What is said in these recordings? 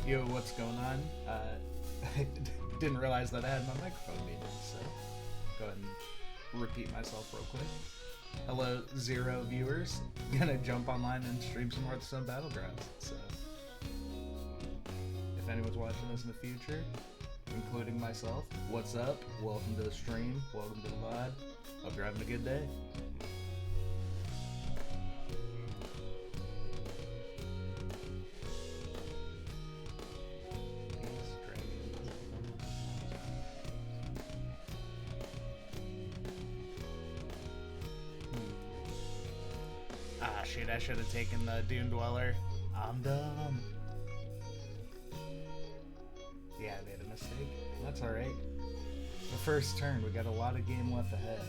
Yo, what's going on? I didn't realize that I had my microphone muted, so go ahead and repeat myself real quick. Hello, 0 viewers. Gonna jump online and stream some Hearthstone Battlegrounds. So, if anyone's watching this in the future, including myself, what's up? Welcome to the stream. Welcome to the live. Hope you're having a good day. Ah, shoot, I should have taken the Dune Dweller. I'm dumb. Yeah, I made a mistake. That's alright. The first turn, we got a lot of game left ahead.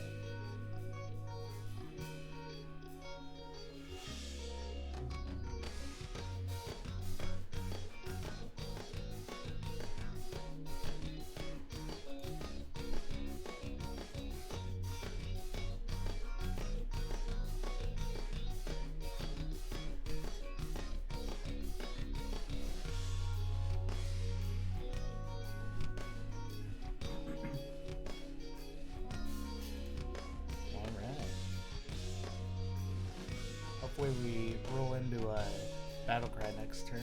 Hopefully we roll into a battle cry next turn.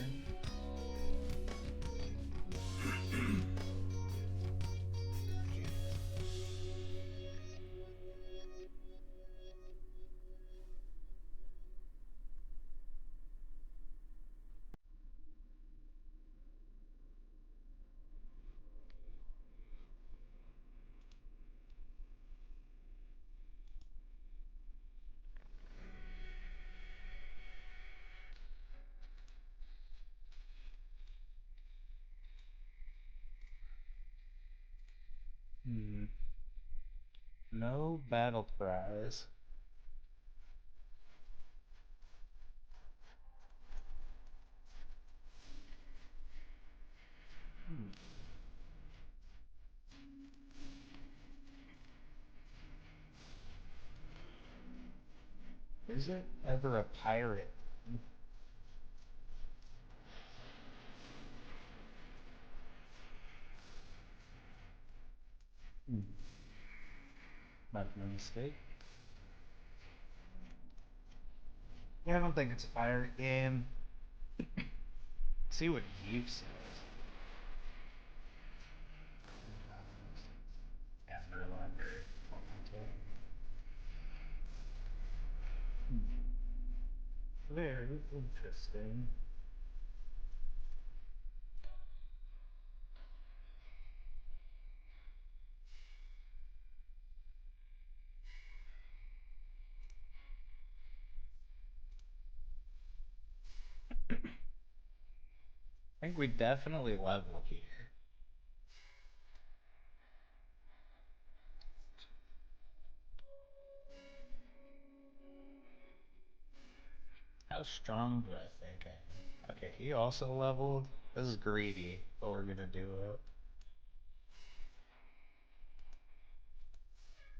No battle cries. Is it ever a pirate? Not a mistake. Yeah, I don't think it's a pirate game. See what Eve says. Afterlander. Very interesting. I think we definitely level here. How strong do I think I am? Okay, he also leveled. This is greedy, but we're gonna do it.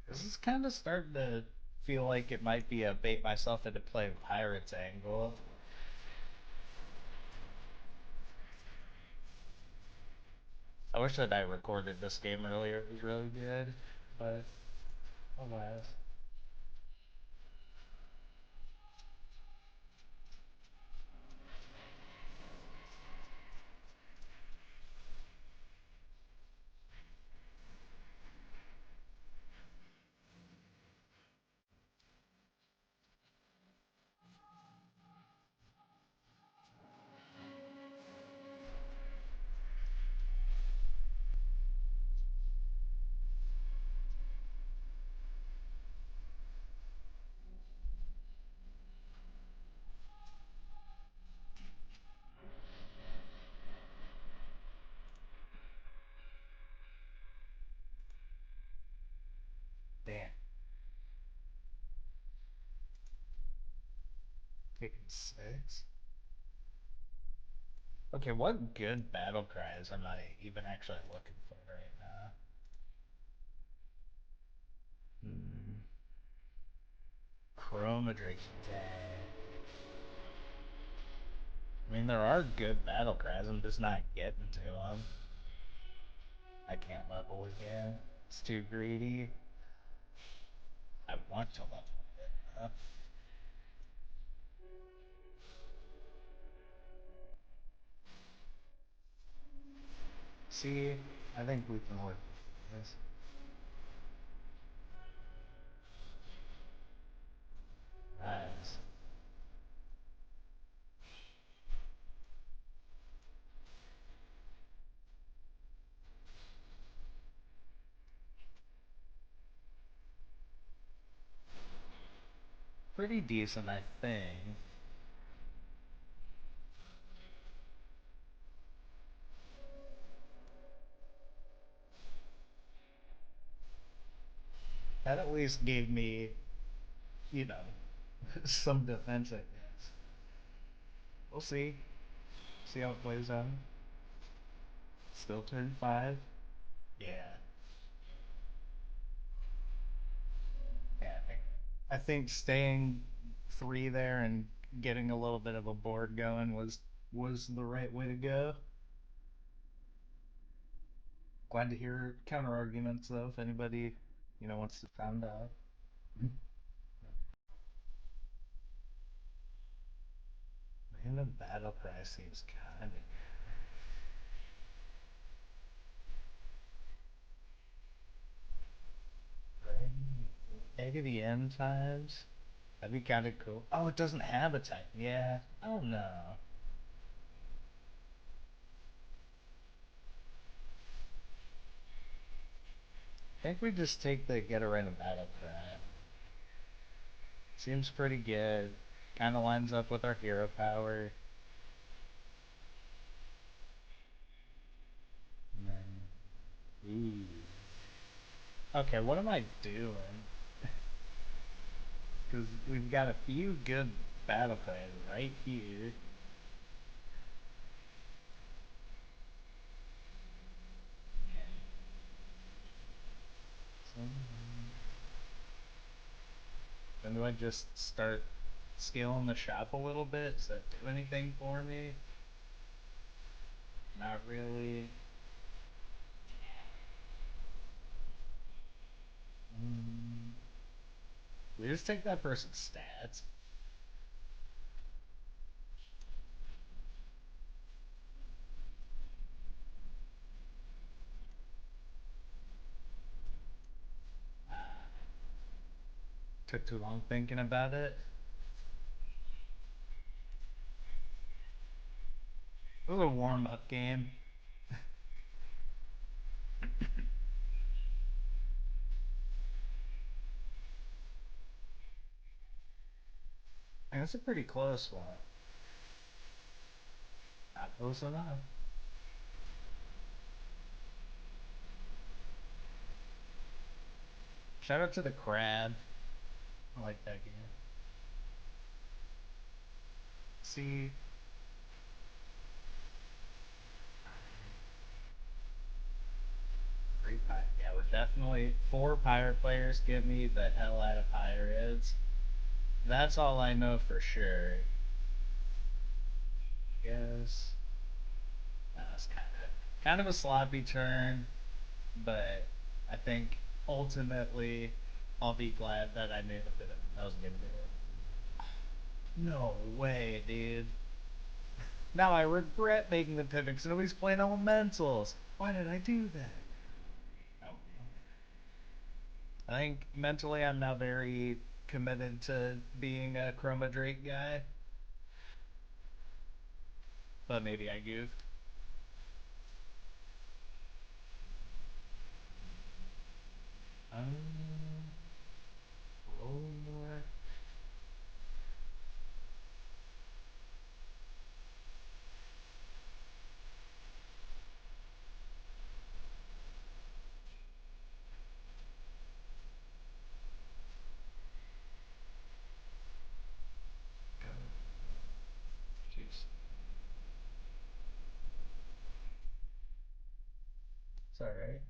This is kind of starting to feel like it might be a bait myself into playing pirates angle. I wish that I recorded this game earlier. It was really good, but alas. Damn. Taking 6. Okay, what good battle cries am I even actually looking for right now? Chroma Drake. Dang. I mean, there are good battle cries. I'm just not getting to them. I can't level again. It's too greedy. I want to level it. See, I think we can work this. Nice. Pretty decent, I think. That at least gave me, you know, some defense, I guess. We'll see. See how it plays out. Still turn 5. Yeah. Yeah, I think staying 3 there and getting a little bit of a board going was the right way to go. Glad to hear counter arguments though, if anybody, wants to find out. Man, the battle cry seems kind of great. Maybe the end times. That'd be kind of cool. Oh, it doesn't have a type. Yeah. Oh no. I think we just take the get a random battle cry. Seems pretty good. Kind of lines up with our hero power. And then, ooh. Okay, what am I doing? Because we've got a few good battle cries right here. So, then do I just start scaling the shop a little bit? Does that do anything for me? Not really. Mm. We just take that person's stats. Took too long thinking about it. It was a warm up game. And it's a pretty close one. Not close enough. Shout out to the crab. I like that game. See, three pirate. Yeah, we're definitely 4 pirate players. Give me the hell out of pirates. That's all I know for sure. Yes. That was kind of a sloppy turn, but I think ultimately I'll be glad that I made a bit of that was a good bit. No way, dude. Now I regret making the pivot because nobody's playing elementals. Why did I do that? Oh. I think mentally I'm now very committed to being a Chroma Drake guy, but maybe I goofed. Um, roll. Go. Jeez. It's alright.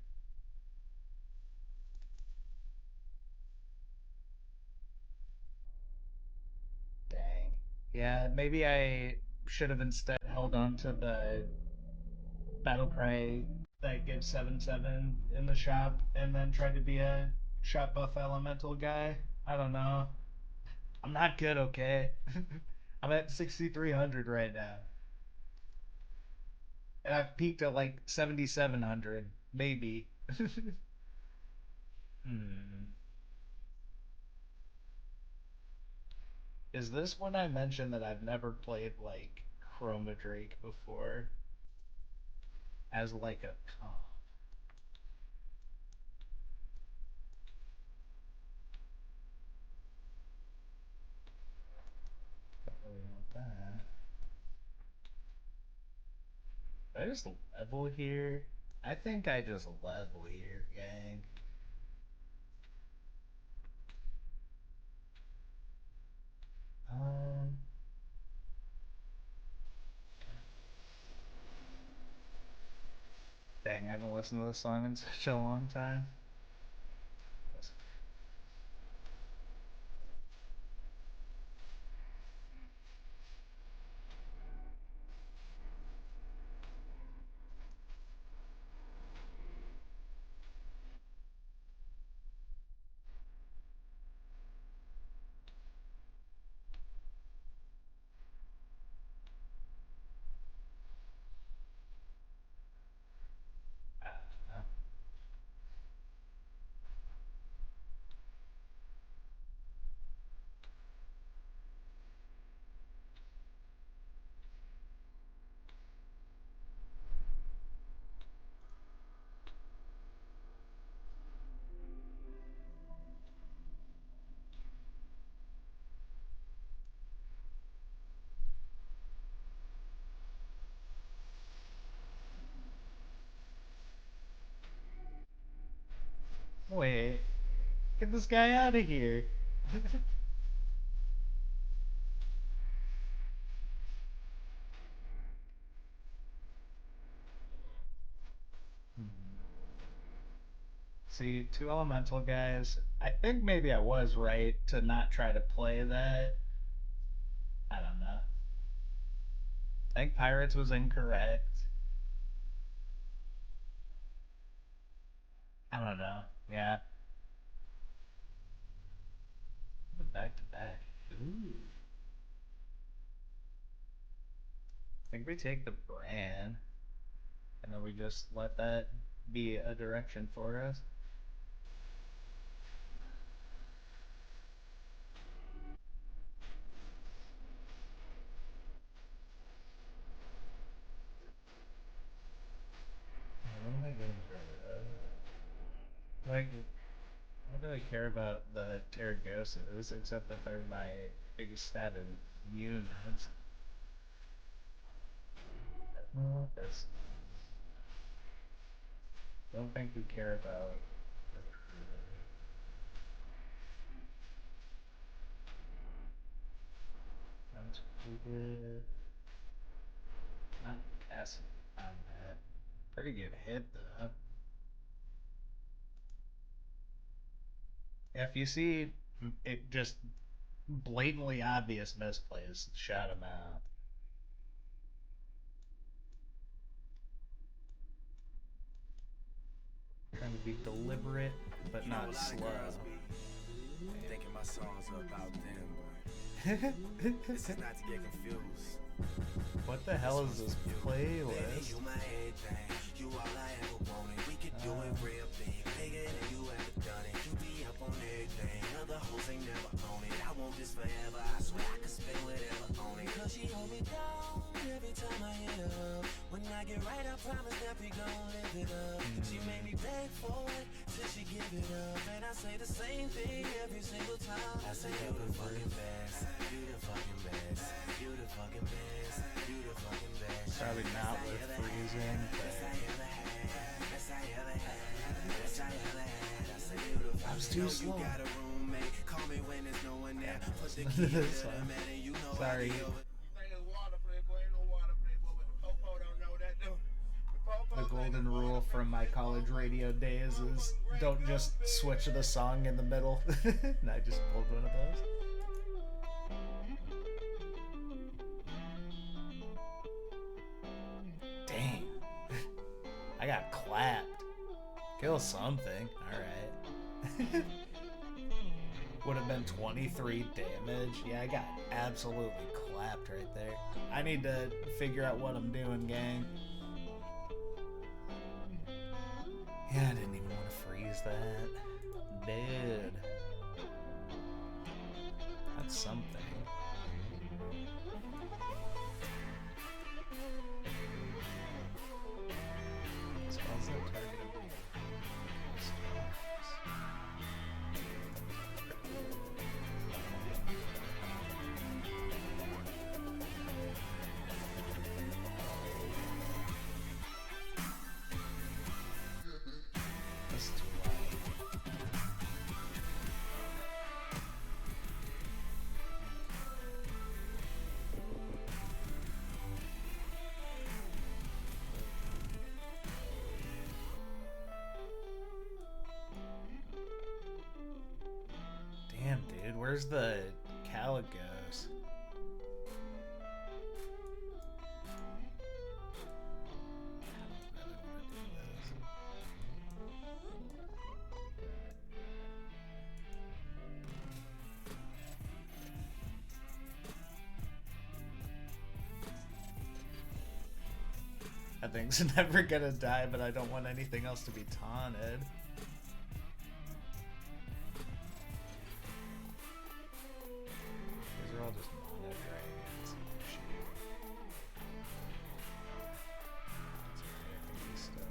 Dang. Yeah, maybe I should have instead held on to the battle cry that gives 7/7 in the shop and then tried to be a shop buff elemental guy. I don't know. I'm not good, okay? I'm at 6,300 right now. And I've peaked at like 7,700, maybe. Hmm. Is this when I mentioned that I've never played like Chroma Drake before as like a comp? Don't really want that. Did I just level here? I think I just level here, gang. Um, Dang, I haven't listened to this song in such a long time. Uh, Wait, get this guy out of here. See, two elemental guys. I think maybe I was right to not try to play that. I don't know. I think Pirates was incorrect. I don't know. Yeah. Back to back. Ooh. I think we take the brand and then we just let that be a direction for us. What am I getting rid of? Like, what do I care about the Terragosas except that they're my biggest stat in units? Well, this. Don't think we care about the That's good. Not acid on that. Pretty good hit though. If you see it just blatantly obvious misplays, shout him out. Trying to be deliberate, but not slow. Thinking my songs are about them, but this is not to get confused. What the hell is this playlist? You my everything, you all I ever wanted. We could do it real big, bigger than you ever done it. You be up on everything, other hoes ain't never on it. I want this forever, I swear I could spend whatever on it. Cause she hold me down every time I hit her. When I get right, I promise that we gon' live it up. She made me beg for it till she give it up, and I say the same thing every single time. I say you the fucking best, you the fucking best, you the fucking best, you the fucking best. Probably not with freezing, but I was too slow. Sorry. The golden rule from my college radio days is don't just switch the song in the middle. And I just pulled one of those. I got clapped. Kill something. Alright. Would have been 23 damage. Yeah, I got absolutely clapped right there. I need to figure out what I'm doing, gang. Yeah, I didn't even want to freeze that. Dude. That's something. Spells that target that's too loud. Damn, dude, where's the Caligos? That thing's never gonna die, but I don't want anything else to be taunted. These are all just mono dragons. Shoot. That's okay, I think he's still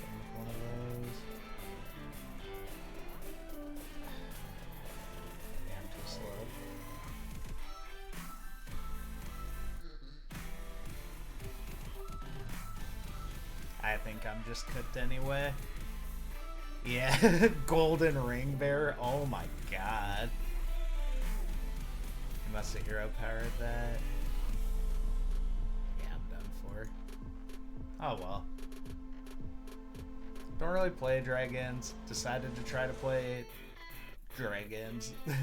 with one of those. Damn, too slow. I think I'm just cooked anyway. Yeah, golden ring bearer. Oh my god. You must have hero powered that. Yeah, I'm done for. Oh well. Don't really play dragons. Decided to try to play dragons. Damn.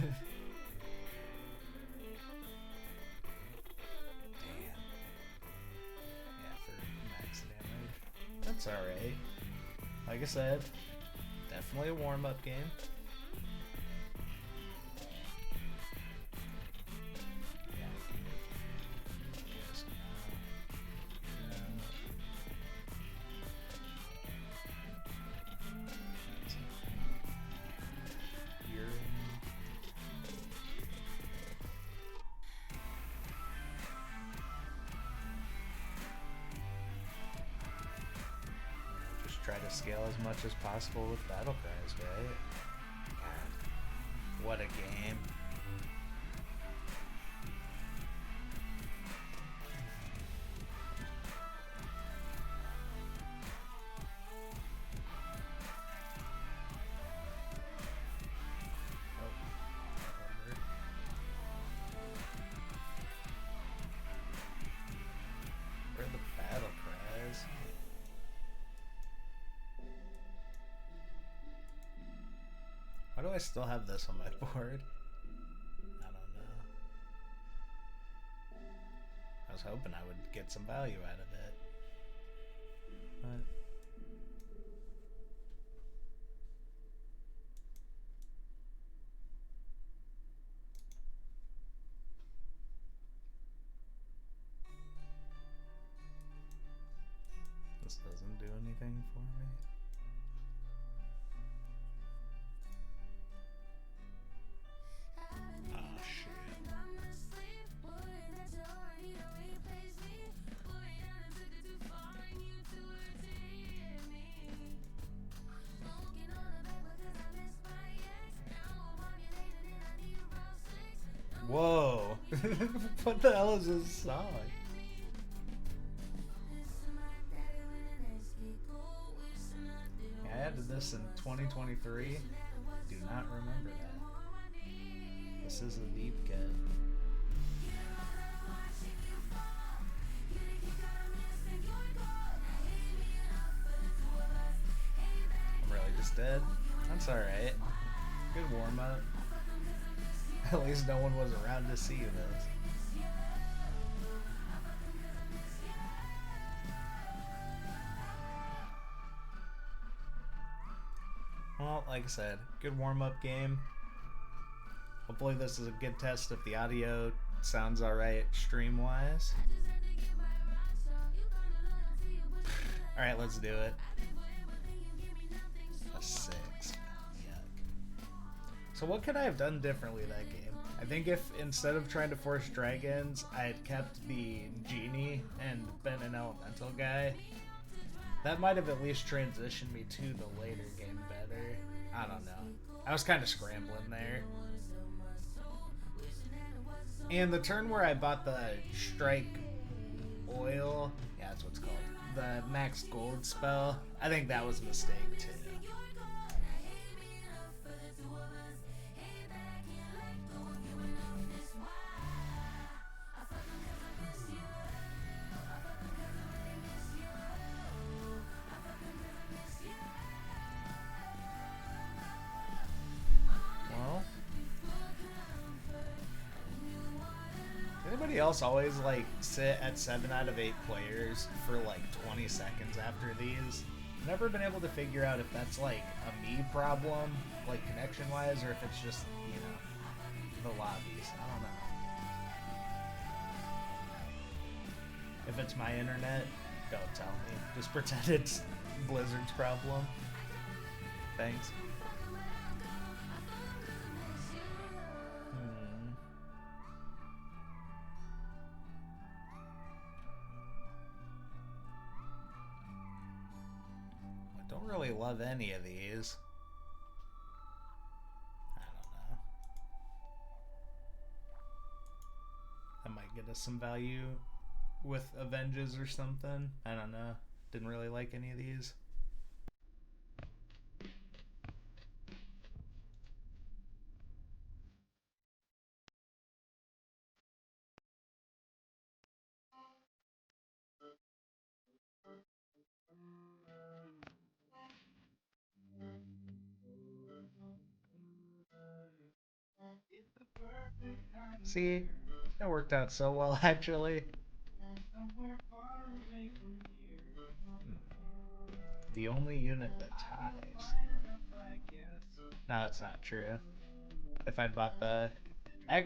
Yeah, for max damage. That's alright. Like I said, definitely a warm-up game. Try to scale as much as possible with battle cries, right? God, what a game. Where are the battle cries? Why do I still have this on my board? I don't know. I was hoping I would get some value out of it. But this doesn't do anything for me. Oh shit. Whoa. What the hell is this song? I added this in 2023. Do not remember that. This is a deep cut. I'm really just dead. That's alright. Good warm up. At least no one was around to see this. Well, like I said, good warm-up game. Hopefully this is a good test if the audio sounds alright stream-wise. Alright, let's do it. A 6. Yuck. So what could I have done differently that game? I think if instead of trying to force dragons, I had kept the genie and been an elemental guy, that might have at least transitioned me to the later game better. I don't know. I was kind of scrambling there. And the turn where I bought the strike oil, yeah, that's what it's called, the max gold spell, I think that was a mistake too. Well, anybody else always like sit at 7 out of 8 players for like 20 seconds after these? Never been able to figure out if that's like a me problem, like connection wise, or if it's just, you know, the lobbies. I don't know. If it's my internet, don't tell me. Just pretend it's Blizzard's problem. Thanks. I don't really love any of these. I don't know. That might get us some value with Avenges or something. I don't know. Didn't really like any of these. See, that worked out so well actually. The only unit that ties. No, that's not true. If I'd bought the...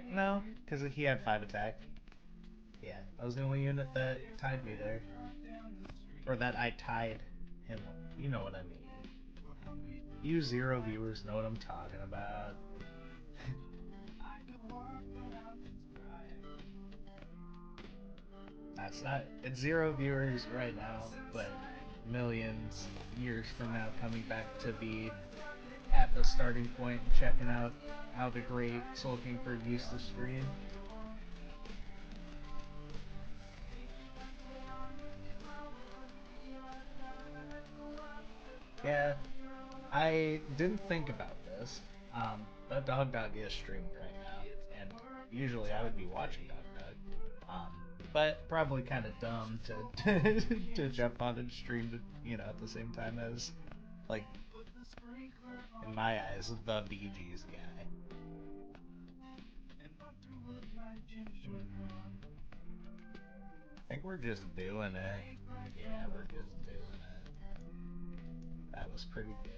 No, because he had 5 attack. Yeah, that was the only unit that tied me there. Or that I tied him. You know what I mean. You 0 viewers know what I'm talking about. That's not... It's 0 viewers right now, but millions years from now coming back to be at the starting point and checking out how the great Soul Kingford used to stream. Yeah, I didn't think about this. But Dog Dog is streaming right now, and usually I would be watching Dog Dog. But probably kind of dumb to to jump on and stream, you know, at the same time as, like, in my eyes, the BGs guy. I think we're just doing it. Yeah, we're just doing it. That was pretty good.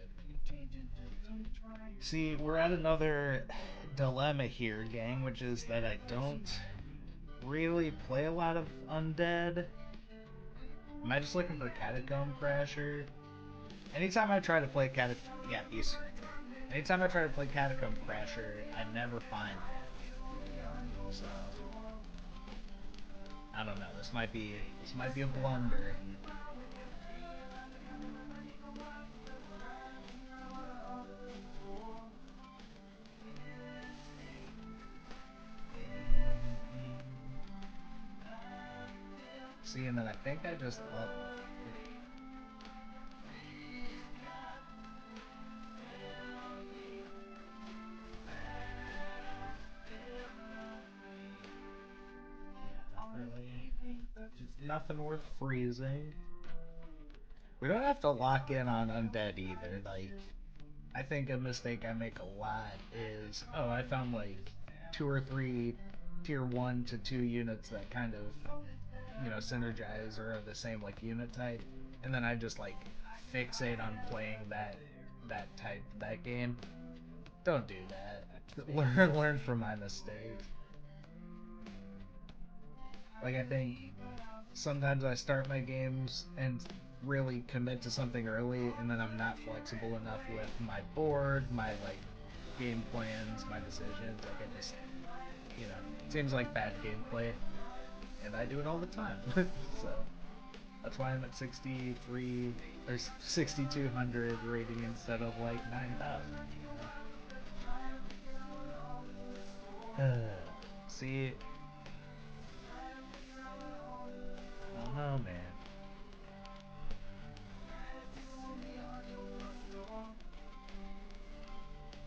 See, we're at another dilemma here, gang, which is that I don't really play a lot of undead. Am I just looking for Catacomb Crasher? Anytime I try to play yeah, these. Anytime I try to play Catacomb Crasher, I never find him. So I don't know. This might be a blunder. See, and then I think I just love. Nothing worth freezing. We don't have to lock in on undead either. Like, I think a mistake I make a lot is, oh, I found like 2 or 3 tier 1 to 2 units that kind of, you know, synergize or are the same like unit type, and then I just like fixate on playing that that game. Don't do that. Learn from my mistakes. Like, I think sometimes I start my games and really commit to something early, and then I'm not flexible enough with my board, my like game plans, my decisions. Like, it just, it seems like bad gameplay, and I do it all the time. So that's why I'm at 63 or 6,200 rating instead of like 9,000. See, I don't know, man.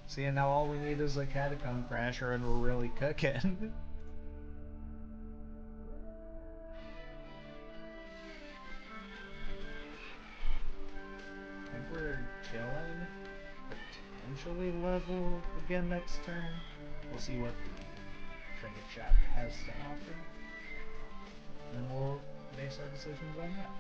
See, and now all we need is a catacomb crasher, and we're really cooking. I think we're chilling. Potentially level again next turn. We'll see what the trinket shop has to offer, and we'll base our decisions on that.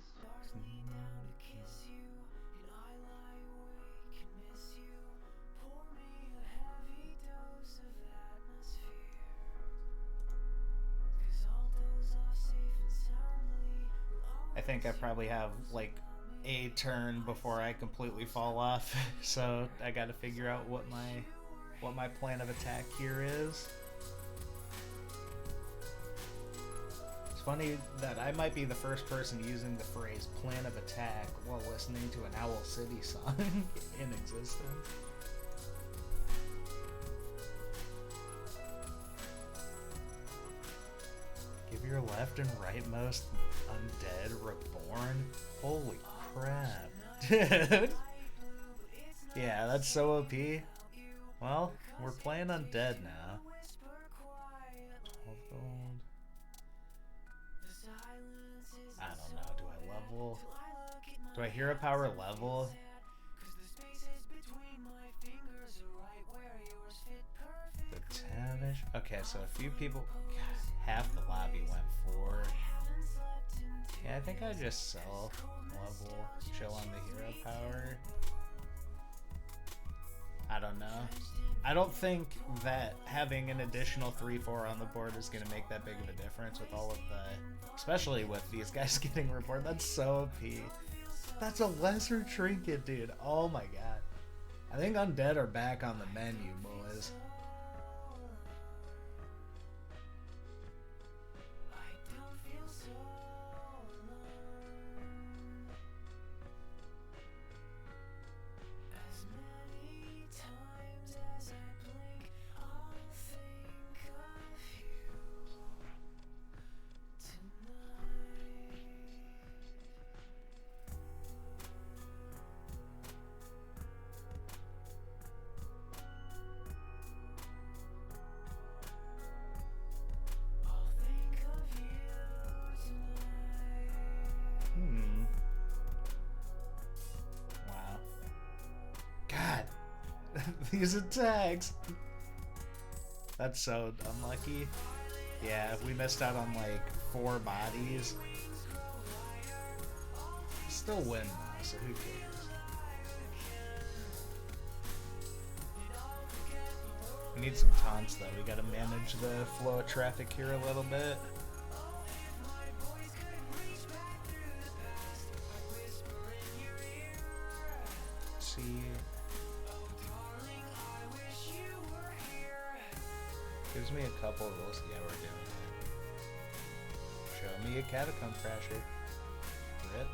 Stars lean down to kiss you, and I lie awake and miss you. Pour me a heavy dose of atmosphere, 'cause I'll doze off safe and soundly. I think I probably have like a turn before I completely fall off, so I got to figure out what my plan of attack here is. It's funny that I might be the first person using the phrase plan of attack while listening to an Owl City song in existence. Give your left and rightmost undead reborn? Holy crap. Dude. Yeah, that's so OP. Well, we're playing undead now. 12 gold. I don't know. Do I level? Do I hero power level? The Tavish? Okay, so a few people. God, half the lobby went for. Yeah, I think I just self level, chill on the hero power. I don't know. I don't think that having an additional 3-4 on the board is going to make that big of a difference with all of the... Especially with these guys getting report. That's so OP. That's a lesser trinket, dude. Oh my god. I think undead are back on the menu, boys. Wow. God. These attacks. That's so unlucky. Yeah, we missed out on like 4 bodies. Still win though, so who cares? We need some taunts though. We gotta manage the flow of traffic here a little bit. Let's see. Gives me a couple of those. Yeah, we're doing it. Show me a catacomb crasher. Rip.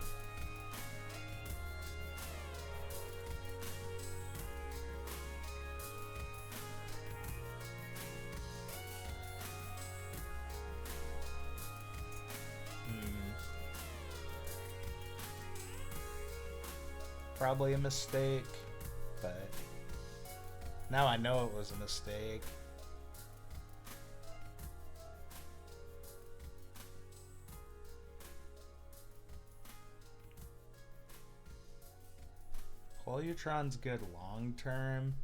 probably a mistake, but now I know it was a mistake. Polutron's good long term.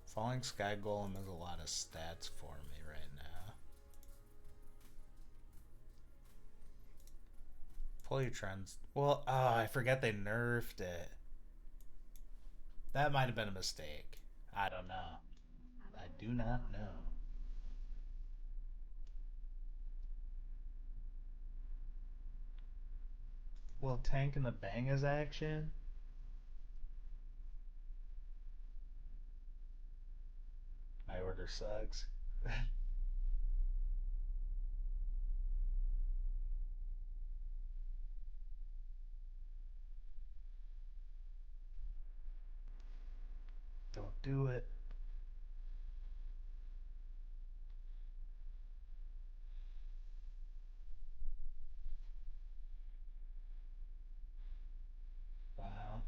Falling Sky Golem has a lot of stats for me right now. Polutron's. Well, oh, I forget they nerfed it. That might have been a mistake. I don't know. I do not know. Well, tank in the bang is action. My order sucks. Don't do it. Wow.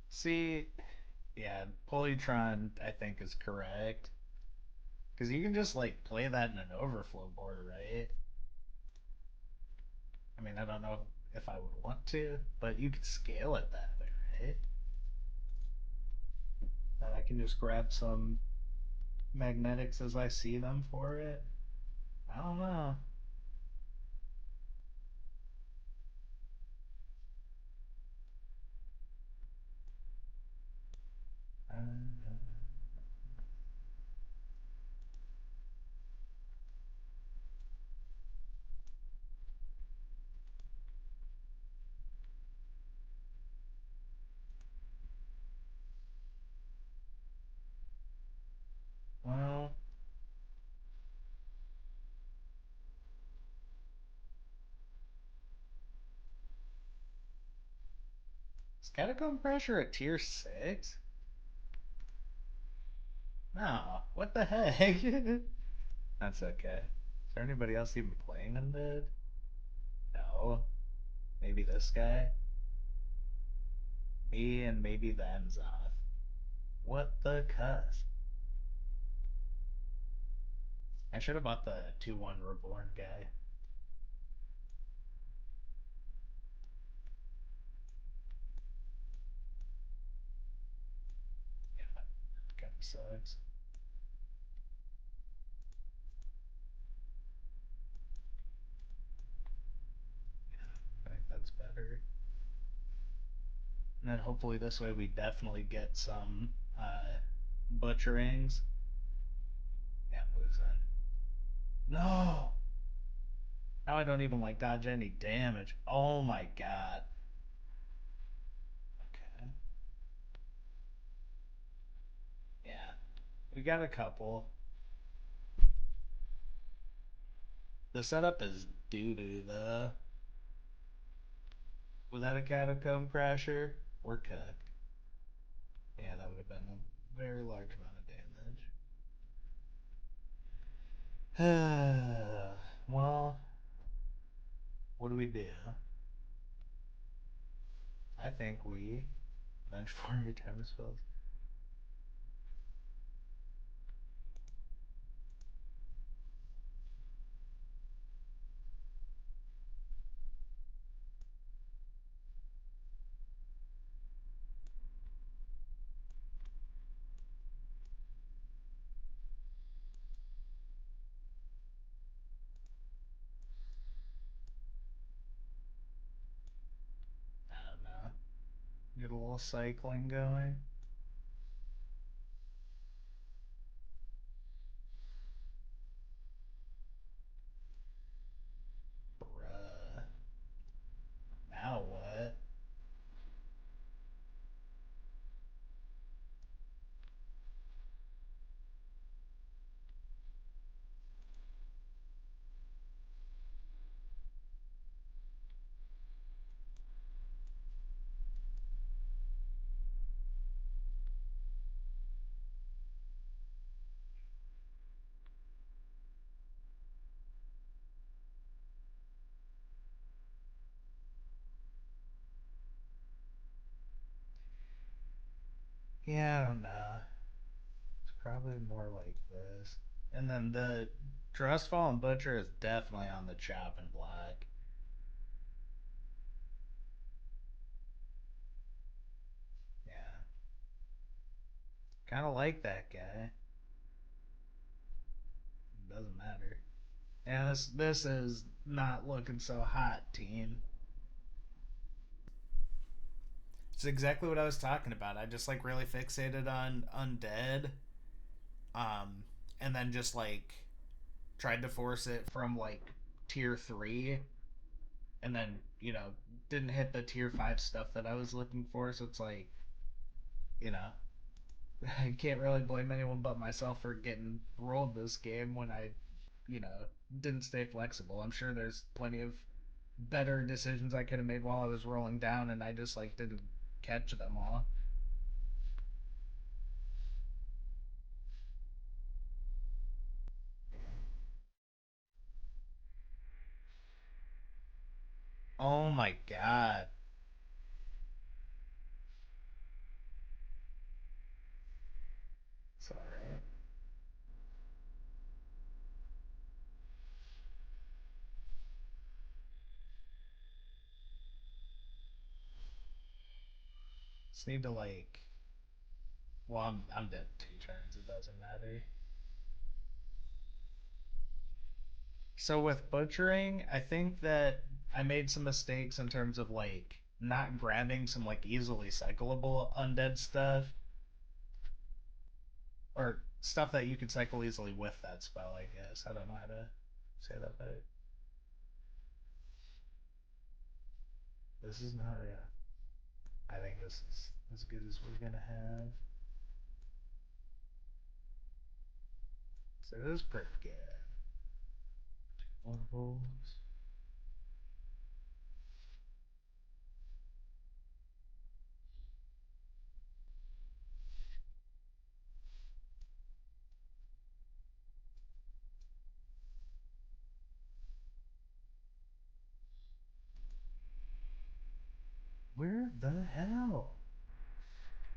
See, yeah, Polytron I think is correct. Because you can just like play that in an overflow board, right? I mean, I don't know if I would want to, but you could scale it that way, right? And I can just grab some magnetics as I see them for it. I don't know. Uh, well, is Catacomb Pressure at tier 6? No. What the heck? That's okay. Is there anybody else even playing Undead? No. Maybe this guy? Me and maybe the Enzoth. What the cuss? I should have bought the 2-1 Reborn guy. Yeah, kind of sucks. I think that's better. And then hopefully this way we definitely get some butcherings. Yeah, losing. No! Now I don't even like dodge any damage. Oh my god. Okay. Yeah. We got a couple. The setup is doo doo though. Without a catacomb crasher, we're cooked. Yeah, that would have been a very large amount of damage. Well, what do we do? I think we bench for your time spells. I don't know. Get a little cycling going. Bruh. Now what? Yeah, I don't know. It's probably more like this. And then the Drustfall and Butcher is definitely on the chopping block. Yeah. Kind of like that guy. Doesn't matter. Yeah, this is not looking so hot, team. It's exactly what I was talking about. I just like really fixated on undead, um, and then just like tried to force it from like tier 3, and then didn't hit the tier 5 stuff that I was looking for. So it's like you know I can't really blame anyone but myself for getting rolled this game when I you know didn't stay flexible. I'm sure there's plenty of better decisions I could have made while I was rolling down, and I just like didn't catch them all. Oh my god. Sorry. Just need to like. Well, I'm dead 2 turns. It doesn't matter. So with butchering, I think that I made some mistakes in terms of like not grabbing some like easily cyclable undead stuff or stuff that you could cycle easily with that spell. I guess I don't know how to say that, but this is not. Yeah, I think this is as good as we're gonna have. So this is pretty good. Levels. Where the hell?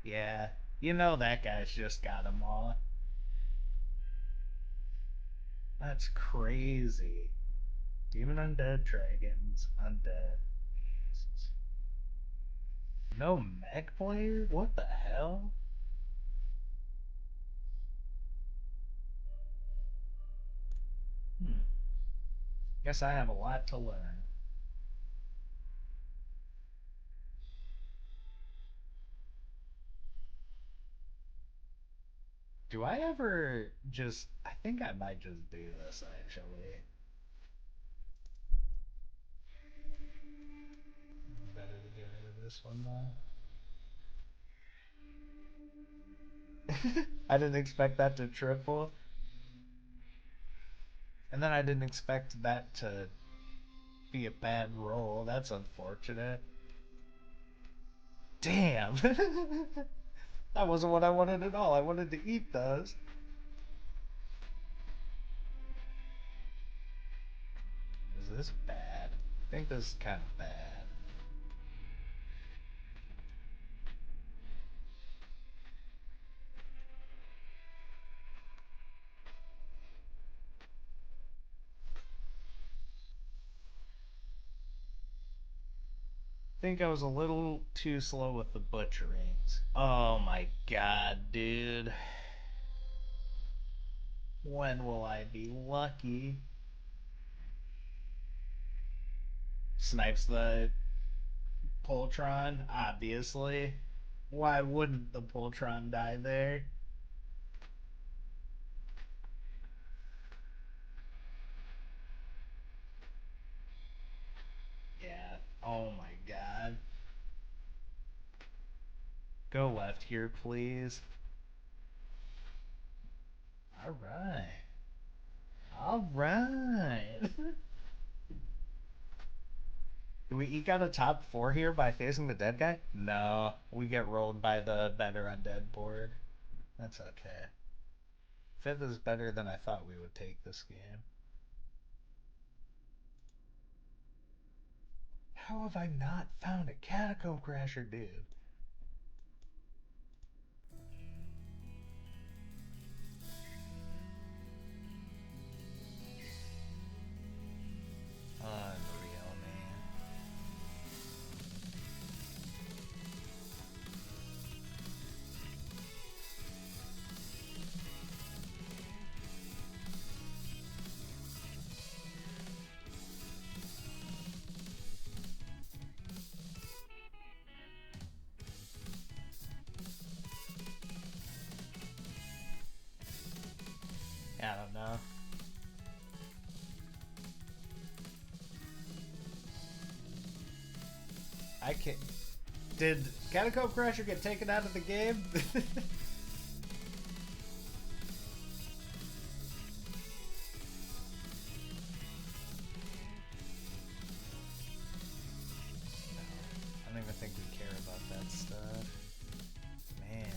Yeah, that guy's just got them all. That's crazy. Demon undead dragons, undead beasts. No mech player? What the hell? Hmm. Guess I have a lot to learn. Do I ever just. I think I might just do this actually. Better to get rid of this one though. I didn't expect that to triple. And then I didn't expect that to be a bad roll. That's unfortunate. Damn. That wasn't what I wanted at all. I wanted to eat those. Is this bad? I think this is kind of bad. I think I was a little too slow with the butcherings. Oh my god, dude. When will I be lucky? Snipes the Poltron, obviously. Why wouldn't the Poltron die there? Yeah. Oh my god. Go left here, please. Alright. Alright. Do we eke out a top 4 here by facing the dead guy? No. We get rolled by the better undead board. That's okay. Fifth is better than I thought we would take this game. How have I not found a Catacomb Crasher, dude? I don't know. I can't. Did Catacomb Crasher get taken out of the game? I don't even think we care about that stuff. Man.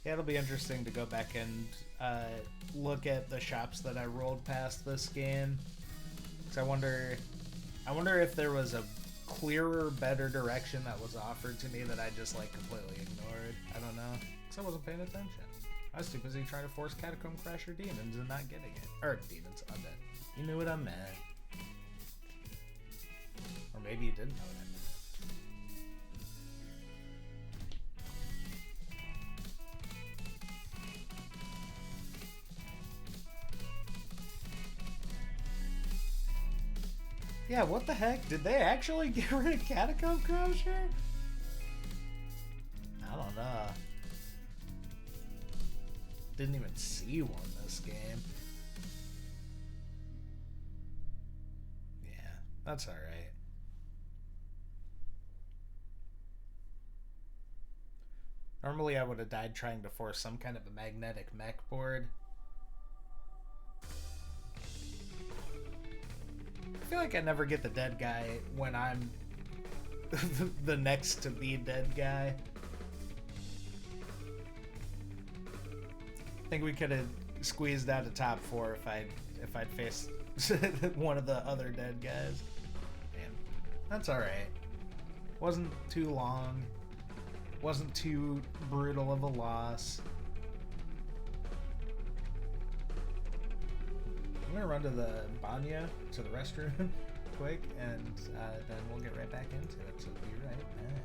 Yeah, it'll be interesting to go back and look at the shops that I rolled past this game. Cause I wonder if there was a clearer, better direction that was offered to me that I just like completely ignored. I don't know. Cause I wasn't paying attention. I was too busy trying to force Catacomb Crasher demons and not getting it. Or demons, undead. You knew what I meant. Or maybe you didn't know what I meant. Yeah, what the heck? Did they actually get rid of Catacomb Crasher? I don't know. Didn't even see one this game. Yeah, that's alright. Normally I would have died trying to force some kind of a magnetic mech board. I feel like I never get the dead guy when I'm the next to be dead guy. I think we could have squeezed out a top 4 if I'd faced one of the other dead guys. Man, that's alright. Wasn't too long. Wasn't too brutal of a loss. I'm gonna run to the banyo, to the restroom, quick, and then we'll get right back into it. So be right back.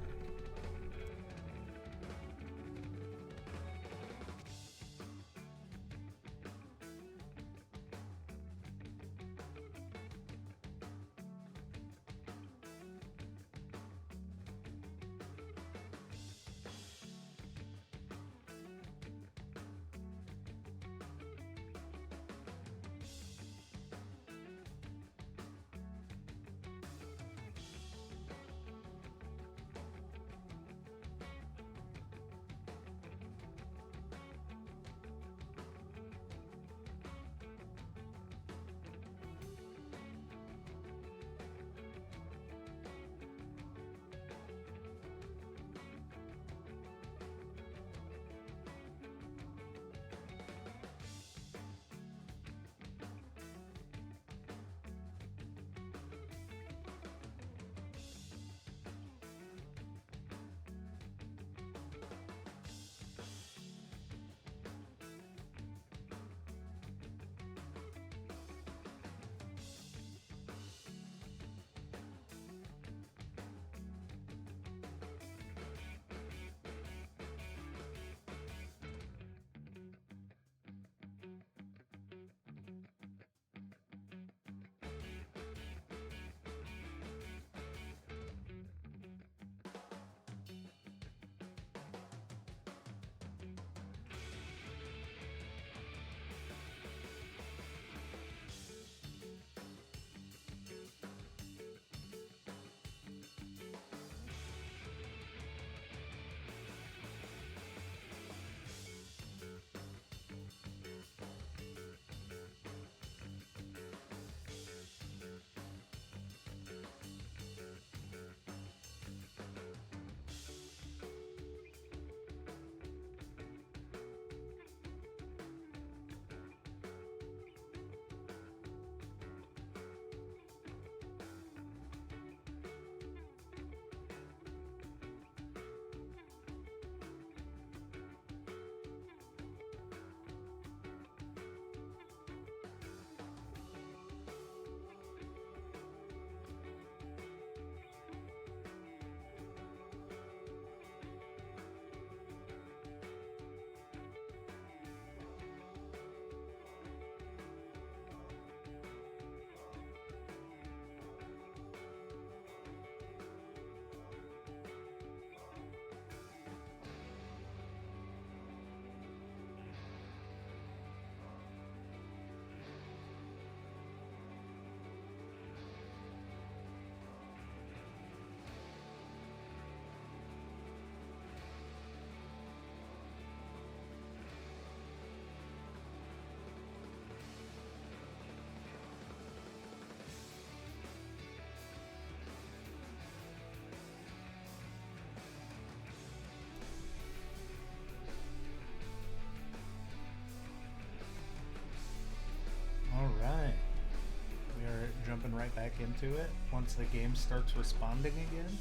right back into it once the game starts responding again.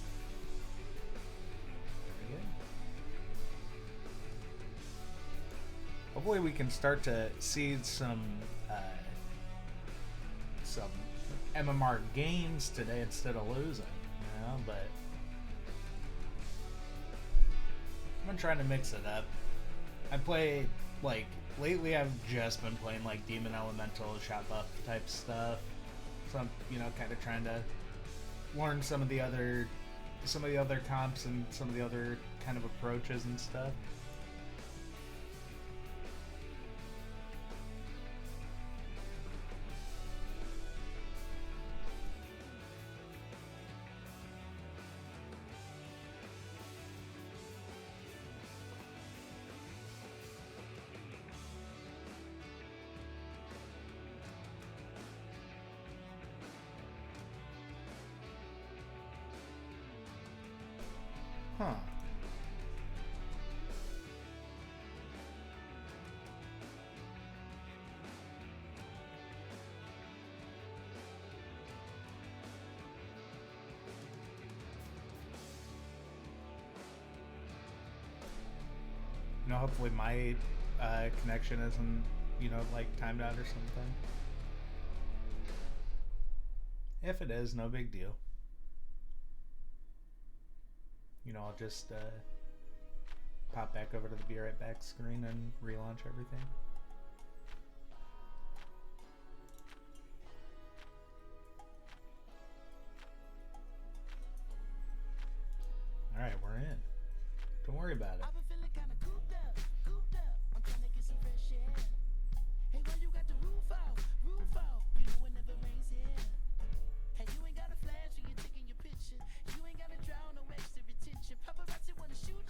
There we go. Hopefully we can start to see some MMR gains today instead of losing, you know, but I've been trying to mix it up. I play, like, lately I've just been playing, like, Demon Elemental, Shot Buff type stuff. So I'm, you know, kind of trying to learn some of the other comps and some of the other kind of approaches and stuff. Huh. You know, hopefully my connection isn't, you know, like timed out or something. If it is, no big deal. You know, I'll just pop back over to the Be Right Back screen and relaunch everything. Alright, we're in. Don't worry about it.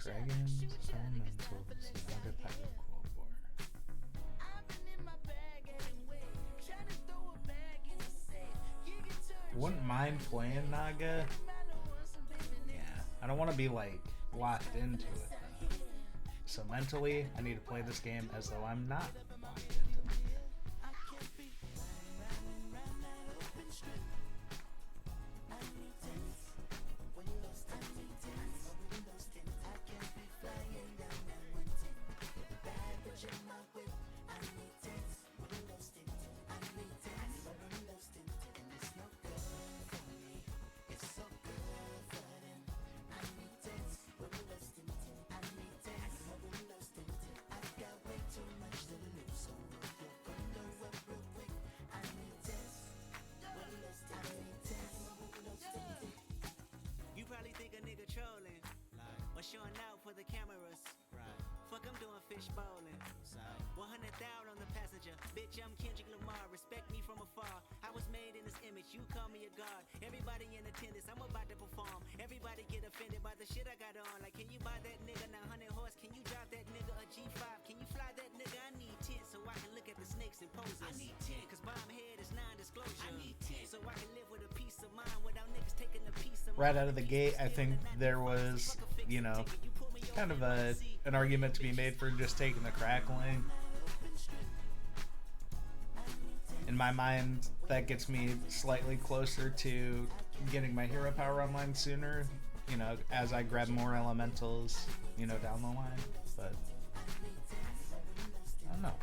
Dragons, elementals, Naga Pirate Cold War. Wouldn't mind playing Naga. Yeah, I don't want to be like locked into it though. So mentally, I need to play this game as though I'm not locked into it. Showing out for the cameras. Right. Fuck, I'm doing fish bowling. 100,000 on the passenger. Bitch, I'm Kendrick Lamar. Respect me from afar. I was made in this image. You call me a god. Everybody in attendance. I'm about to perform. Everybody get offended by the shit I got on. Like, can you buy that nigga 900 horse? Can you drive that nigga a G5? Can you fly that nigga? I need 10 so I can look at the snakes and poses. I need 10 cause bomb head is non-disclosure. I need 10 so I can live with a peace of mind without niggas taking a piece of Right out of the gate, I think there was, you know, kind of an argument to be made for just taking the crackling. In my mind, that gets me slightly closer to getting my hero power online sooner, you know, as I grab more elementals, you know, down the line. But I don't know.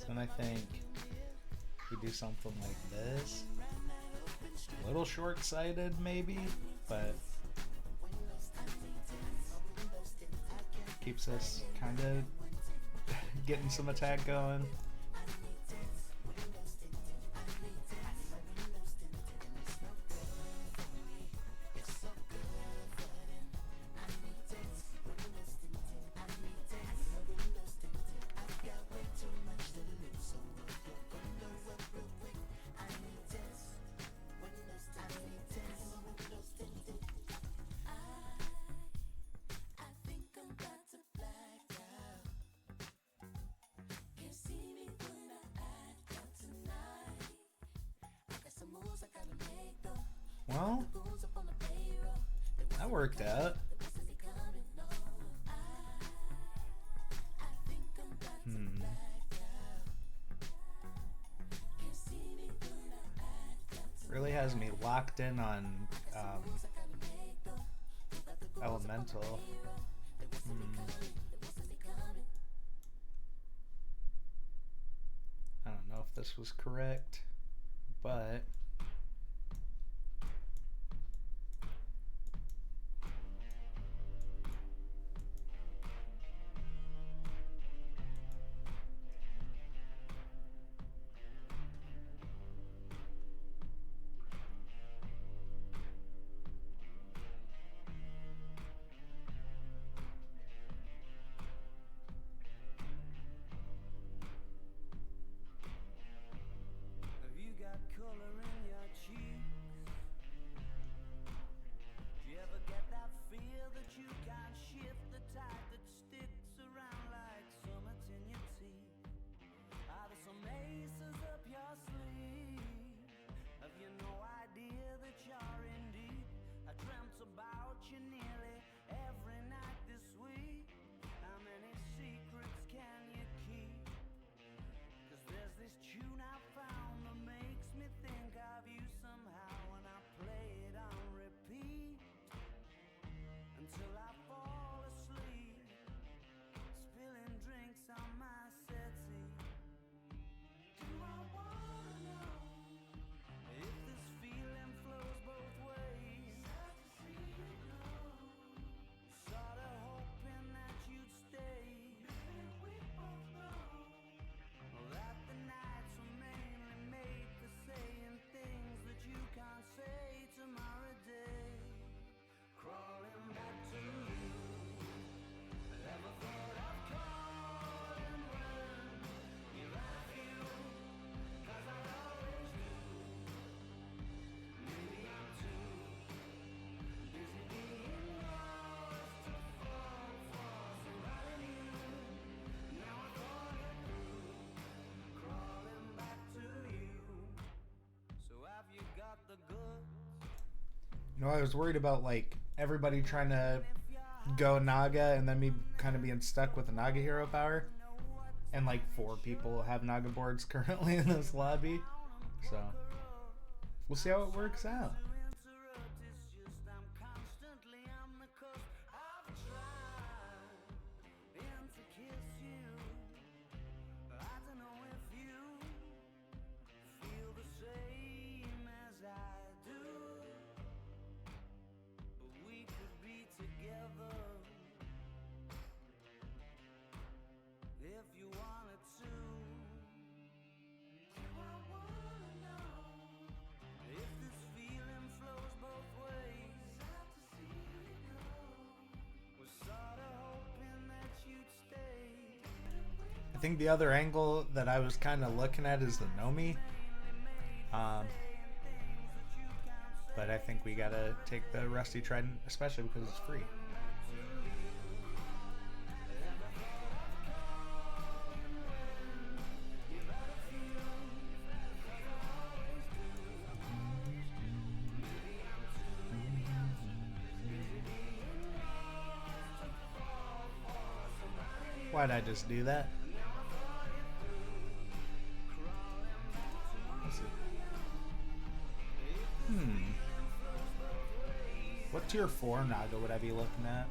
And I think we do something like this. A little short-sighted maybe, but keeps us kind of getting some attack going. Well, that worked out. Really has me locked in on elemental. I don't know if this was correct, but Have you got color in your cheeks? Do you ever get that feel that you can't shift, the tide that sticks around like summits in your teeth? Are there some aces up your sleeve? Have you no idea that you're in deep? I dreamt about you nearly every night this week. How many secrets can you keep? 'Cause there's this tune I found that makes me think of you somehow, and I play it on repeat until I fall asleep, spilling drinks on my settee. Do I wanna know if this feeling flows both ways? Sad to see you go. Sorta hoping that you'd stay. Maybe we both know that the nights were mainly made for saying things that you can't say tomorrow day. Crawling back to you. Never thought of calling when you left you, 'cause I always do. Maybe I'm too busy being lost to fall for somebody new. Now I thought it through, crawling back to you. So have you got the goods? you know, I was worried about like everybody trying to go Naga and then me kind of being stuck with the Naga hero power. And like 4 people have Naga boards currently in this lobby. So we'll see how it works out. It's just I'm constantly on the cusp of trying to kiss you. I don't know if you feel the same as I do, but we could be together if you wanted to. Do I wanna know if this feeling flows both ways? Sad to see you go. Was sorta hoping that you'd stay. I think the other angle that I was kind of looking at is the Nomi. But I think we gotta take the Rusty Trident, especially because it's free. Why'd I just do that? Let's see. What tier 4 Naga would I be looking at?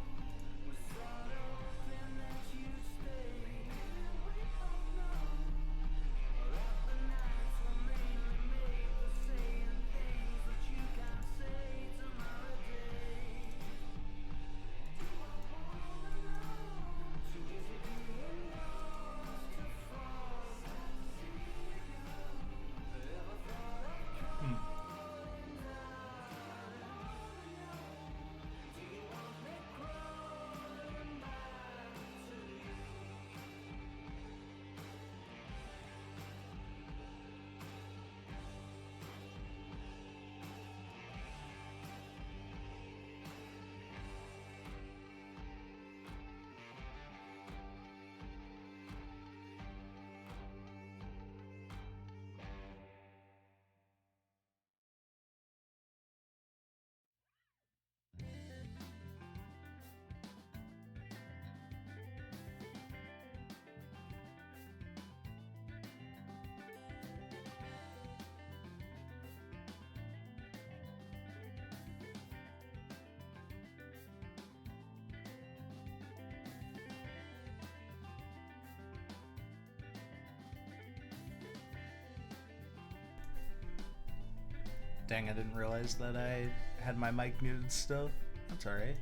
Dang, I didn't realize that I had my mic muted still. That's alright.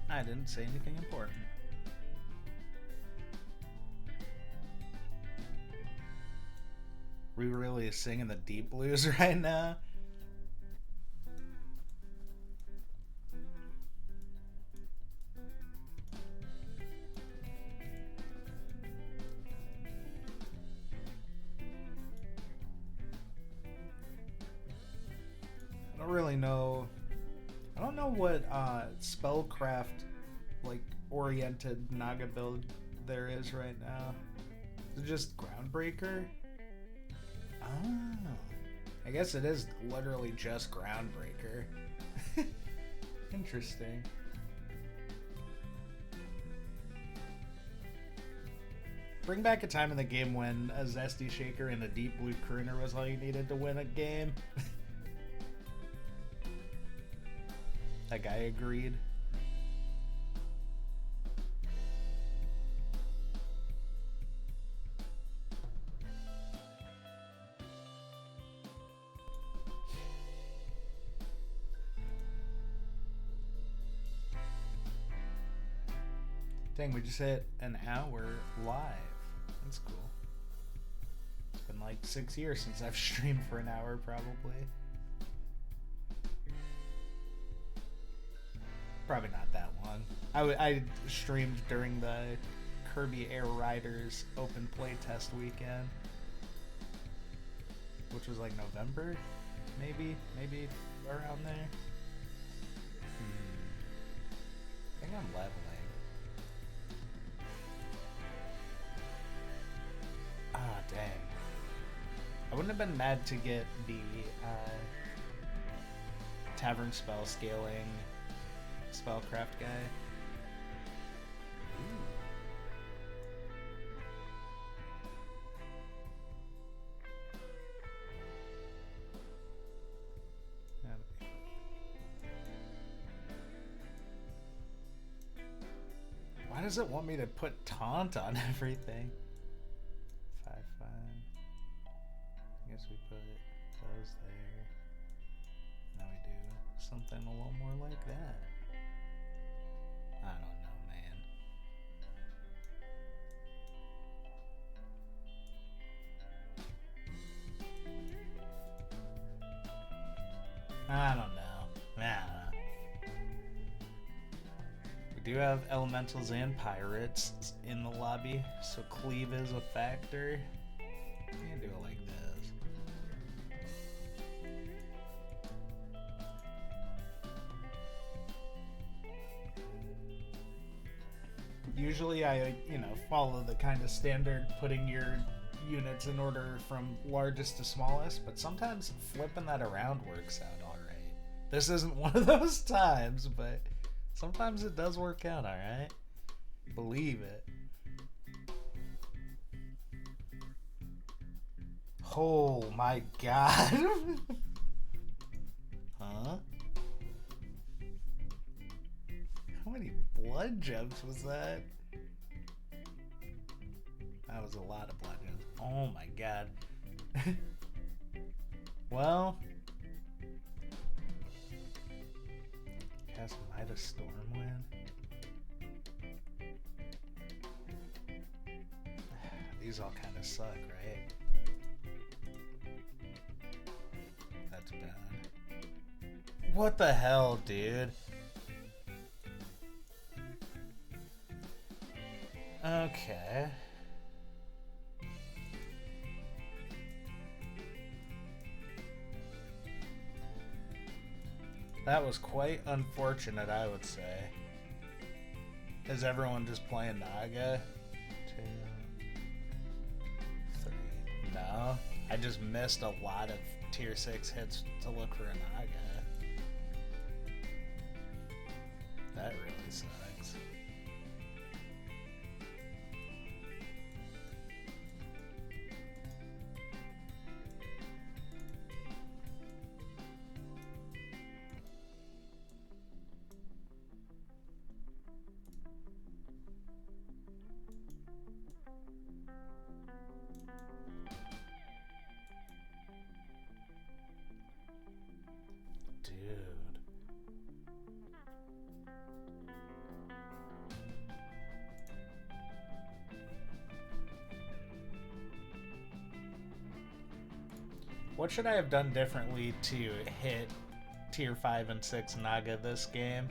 I didn't say anything important. We really singing the deep blues right now? I don't really know. I don't know what spellcraft like oriented Naga build there is right now. Is it just Groundbreaker? Oh, I guess it is literally just Groundbreaker. Interesting. Bring back a time in the game when a Zesty Shaker and a Deep Blue Crooner was all you needed to win a game. That guy agreed. Dang, we just hit an hour live. That's cool. It's been like 6 years since I've streamed for an hour, probably. Probably not that long. I streamed during the Kirby Air Riders open playtest weekend, which was like November, maybe around there. I think I'm leveling. Ah, dang. I wouldn't have been mad to get the Tavern spell scaling spellcraft guy. Ooh. Why does it want me to put taunt on everything? 5-5. I guess we put those there. Now we do something a little more like that. I don't know, man. I don't know. We do have elementals and pirates in the lobby, so cleave is a factor. We can do it like this. Usually I, follow the kind of standard putting your units in order from largest to smallest, but sometimes flipping that around works out alright. This isn't one of those times, but sometimes it does work out alright. Believe it. Oh my god. Huh? How many blood jumps was that? That was a lot of blood jumps. Oh my god. Well, cast Midas Stormwind. These all kind of suck, right? That's bad. What the hell, dude? Okay. That was quite unfortunate, I would say. Is everyone just playing Naga? 2, 3. No, I just missed a lot of tier 6 hits to look for a Naga. That really sucks. dude. What should I have done differently to hit tier 5 and 6 Naga this game?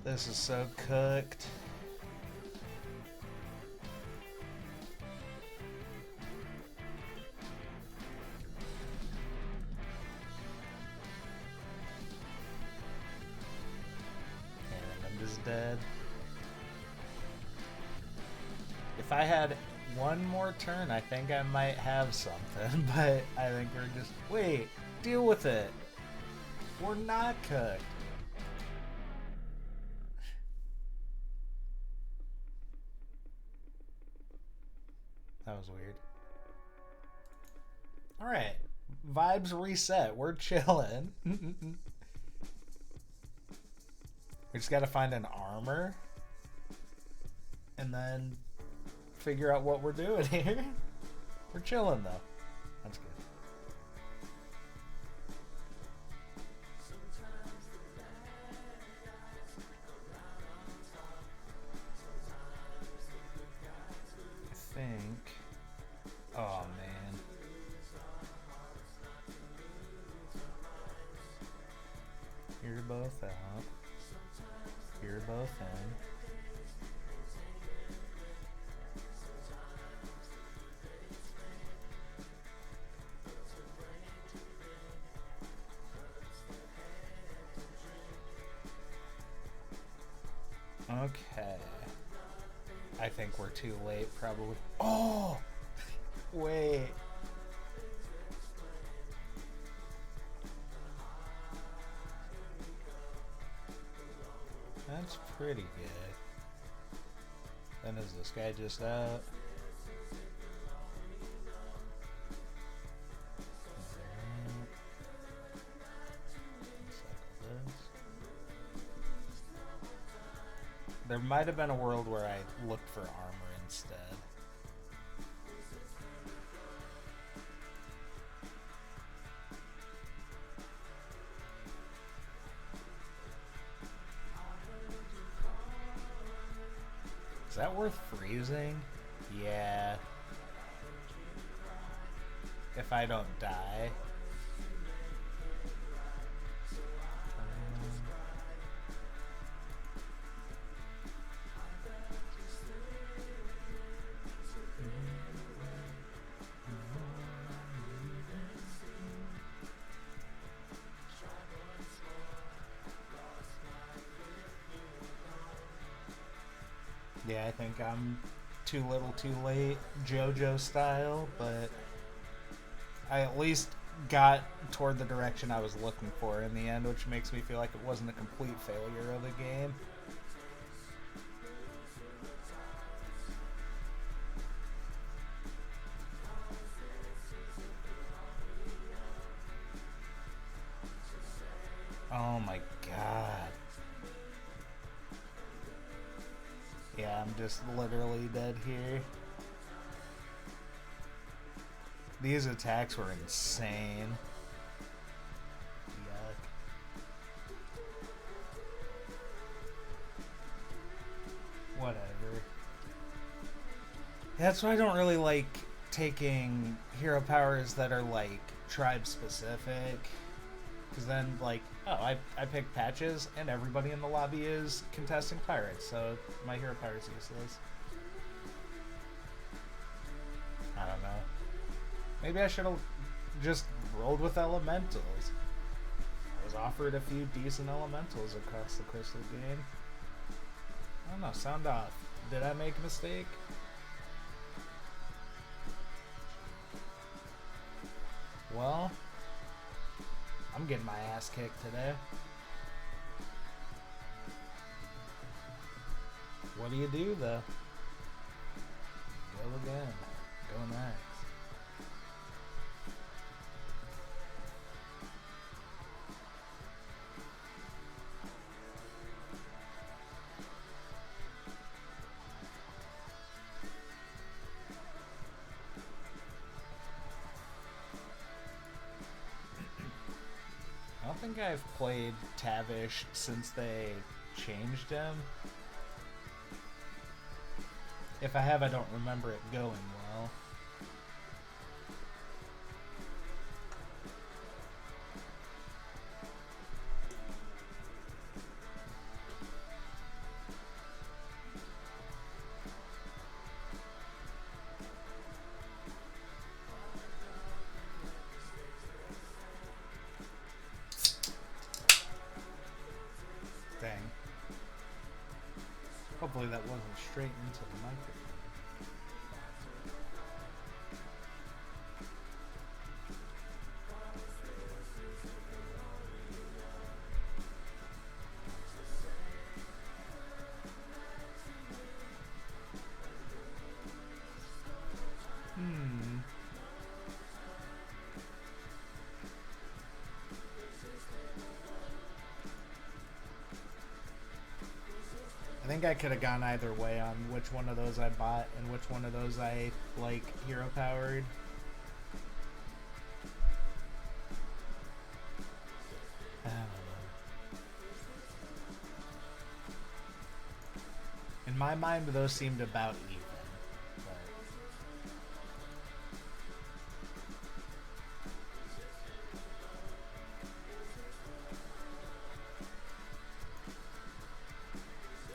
This is so cooked. Dead. If I had one more turn, I think I might have something, but I think we're just... Wait, deal with it. We're not cooked. That was weird. Alright. Vibes reset. We're chilling. We just gotta find an armor and then figure out what we're doing here. We're chilling though. That's good. I think. Oh man. You're both out. You're both in. Okay. I think we're too late, probably. Oh! Wait. That's pretty good. Then is this guy just out? There might have been a world where I looked for armor instead. Is that worth freezing? Yeah. If I don't die. Yeah, I think I'm too little too late, JoJo style, but I at least got toward the direction I was looking for in the end, which makes me feel like it wasn't a complete failure of the game. Oh my god. Yeah, I'm just literally dead here. These attacks were insane. Yuck. Whatever. That's why I don't really like taking hero powers that are like tribe specific. Because then, like, oh, I pick patches and everybody in the lobby is contesting pirates, so my hero power is useless. I don't know. Maybe I should have just rolled with elementals. I was offered a few decent elementals across the crystal game. I don't know, sound off. Did I make a mistake? Well, I'm getting my ass kicked today. What do you do, though? Go again. Go next. think I've played Tavish since they changed him. If I have, I don't remember it going well. Dang. Hopefully that wasn't straight into the microphone. I think I could have gone either way on which one of those I bought and which one of those I, like, hero powered. I don't know. In my mind, those seemed about even. But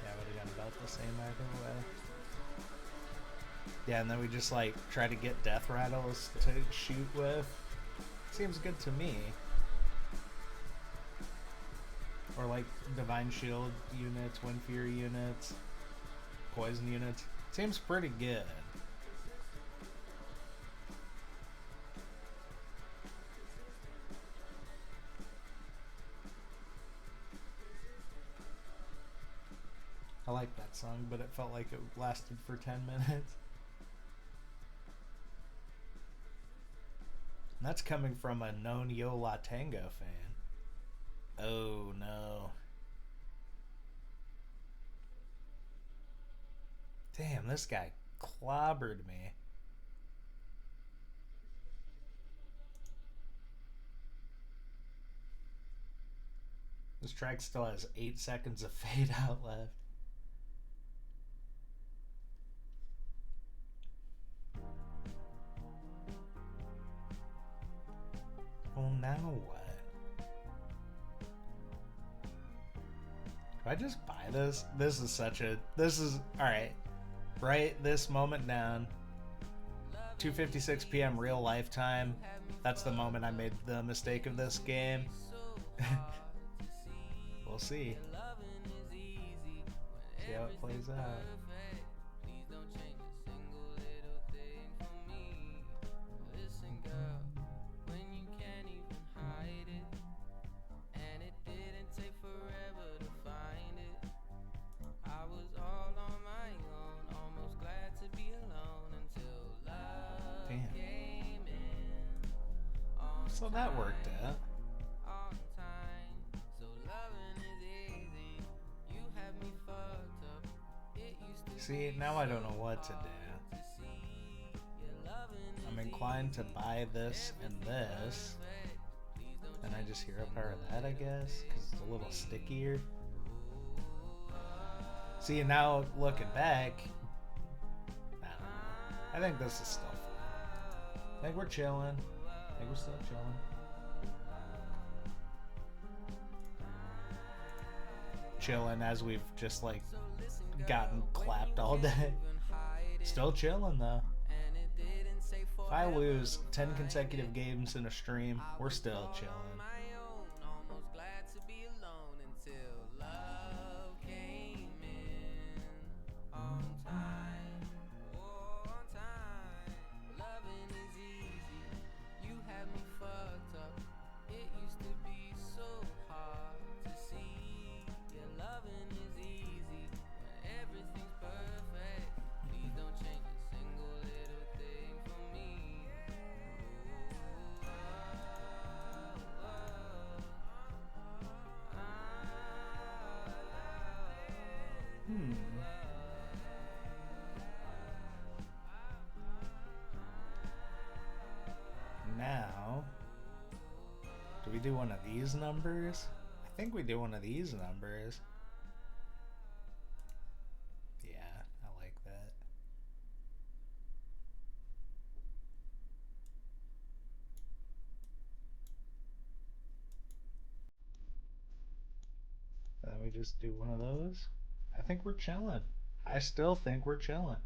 yeah, I would have gone about the same either way. Yeah, and then we just, like, try to get death rattles to shoot with. Seems good to me. Or, like, Divine Shield units, Wind Fury units, Poison units. Seems pretty good. I like that song, but it felt like it lasted for 10 minutes. And that's coming from a known Yo La Tango fan. Oh no. Damn, this guy clobbered me. This track still has 8 seconds of fade out left. Well, now what? Do I just buy this? This is such a... This is... Alright. Write this moment down. 2:56 p.m. real life time. That's the moment I made the mistake of this game. We'll see. See how it plays out. So that worked out. See, now I don't know what to do. I'm inclined to buy this and this. And I just hero power that, I guess, because it's a little stickier. See, now looking back, I don't know. I think this is still fun. I think we're chilling. I think we're still chilling. Chilling as we've just, like, gotten clapped all day. Still chilling, though. If I lose 10 consecutive games in a stream, we're still chilling. Now, do we we do one of these numbers? I think we do one of these numbers. Yeah, I like that. Then we just do one of those. I think we're chilling. I still think we're chilling.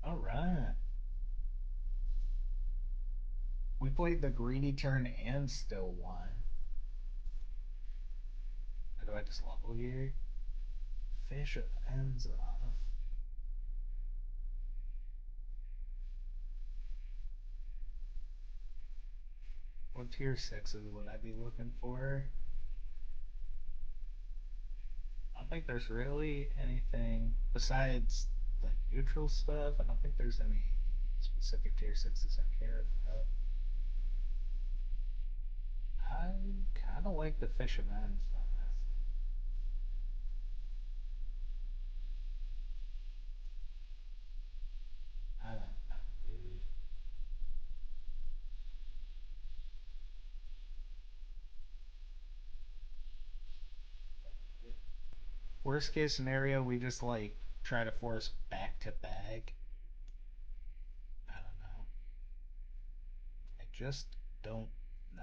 All right. We played the greedy turn and still won. How do I just level here? Fish ends up. What tier sixes would I be looking for? I don't think there's really anything besides like neutral stuff. I don't think there's any specific tier sixes I care about. I kind of like the fish events on this. I don't know, dude. Worst case scenario, we just like try to force back to back. I don't know. I just don't know.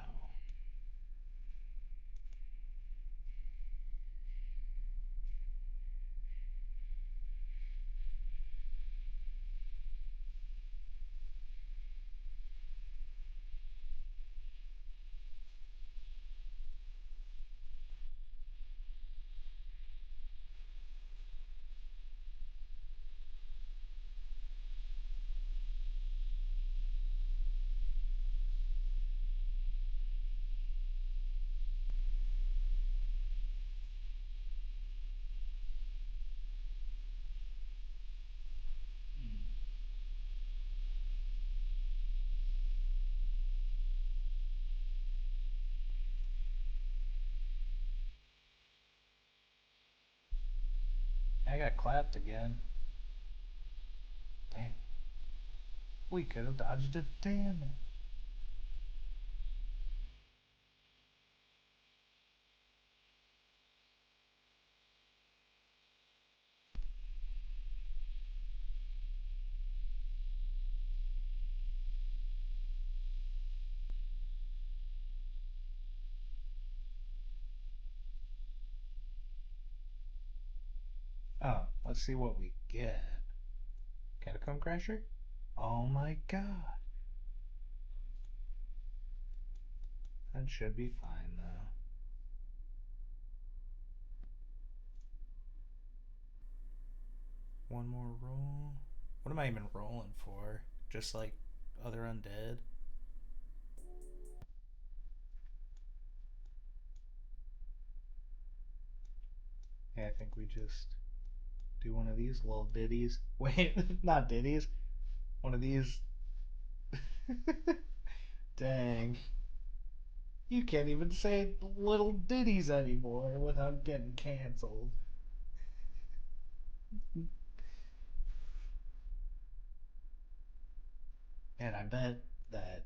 I got clapped again. Damn. We could have dodged it. Damn it. Oh, let's see what we get. Catacomb Crasher? Oh my god. That should be fine though. One more roll. What am I even rolling for? Just like other undead? Yeah, I think we just do one of these little ditties. Wait, not ditties. One of these. Dang. You can't even say little ditties anymore without getting canceled. And I bet that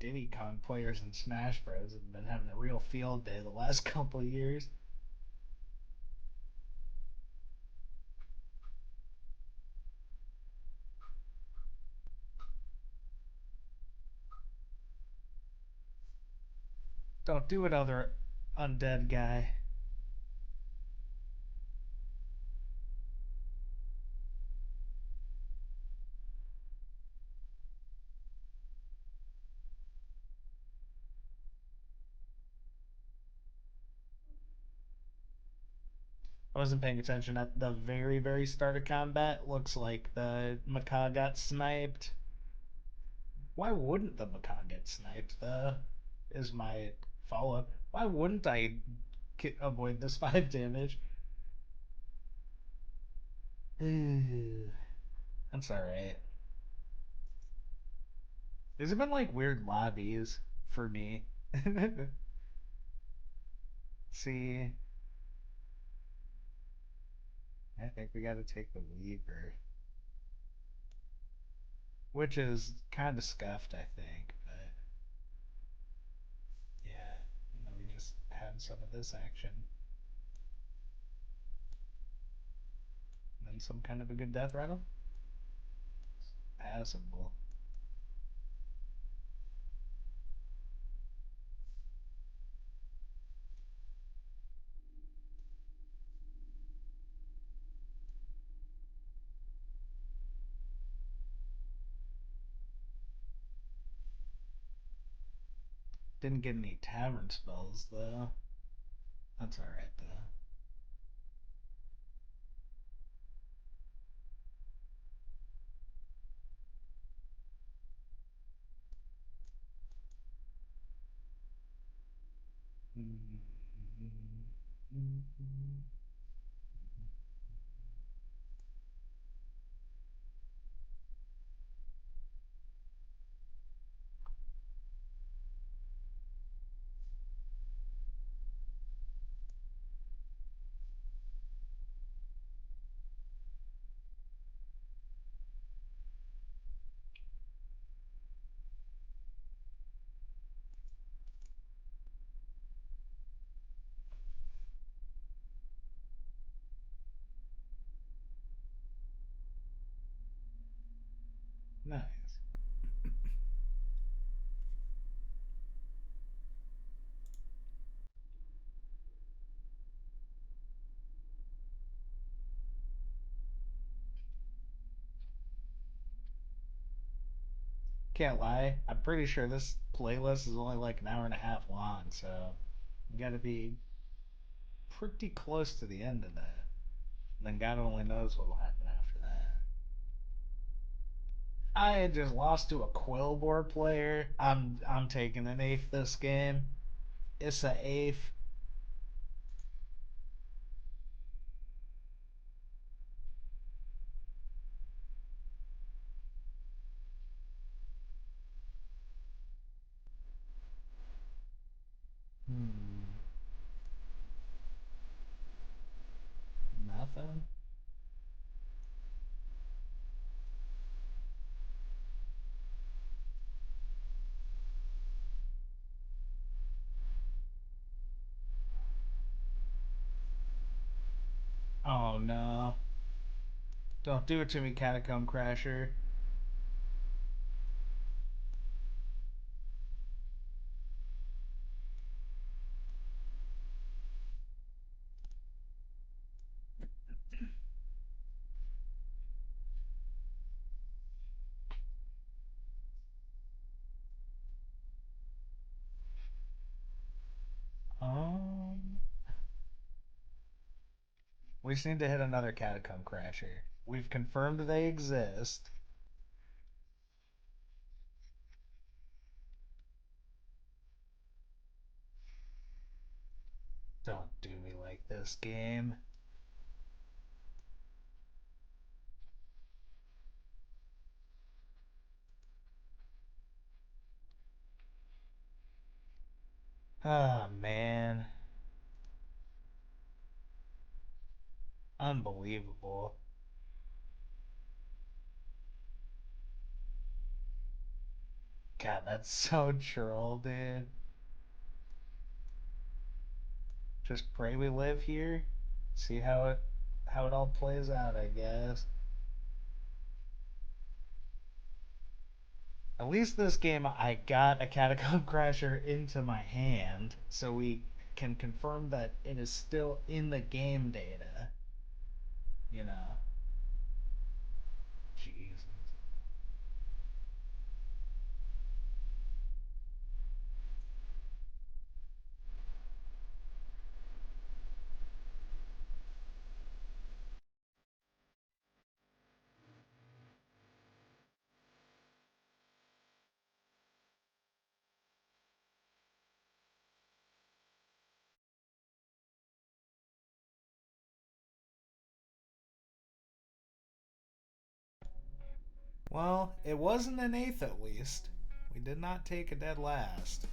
Diddy Kong players in Smash Bros. Have been having a real field day the last couple of years. Don't do it, other undead guy. I wasn't paying attention at the very, very start of combat. Looks like the macaw got sniped. Why wouldn't the macaw get sniped, though? Is my follow up. Why wouldn't I avoid this 5 damage? That's alright. These have been like weird lobbies for me. See, I think we gotta take the Weaver, which is kind of scuffed, I think, but yeah, we just had some of this action. And then some kind of a good death rattle. Passable. Didn't get any tavern spells though. That's alright though. Nice. Can't lie, I'm pretty sure this playlist is only like an hour and a half long, so you gotta be pretty close to the end of that. And then God only knows what will happen after that. I just lost to a Quillboard player. I'm taking an eighth this game. It's an eighth. Hmm. Nothing. Oh no. Don't do it to me, Catacomb Crasher. Um, we just need to hit another Catacomb Crasher. We've confirmed they exist. Don't do me like this, game. Ah, man. Unbelievable. God, that's so troll, dude. Just pray we live here. See how it all plays out, I guess. At least this game I got a Catacomb Crasher into my hand, so we can confirm that it is still in the game data. You know. Jeez. Well, it wasn't an eighth at least. We did not take a dead last.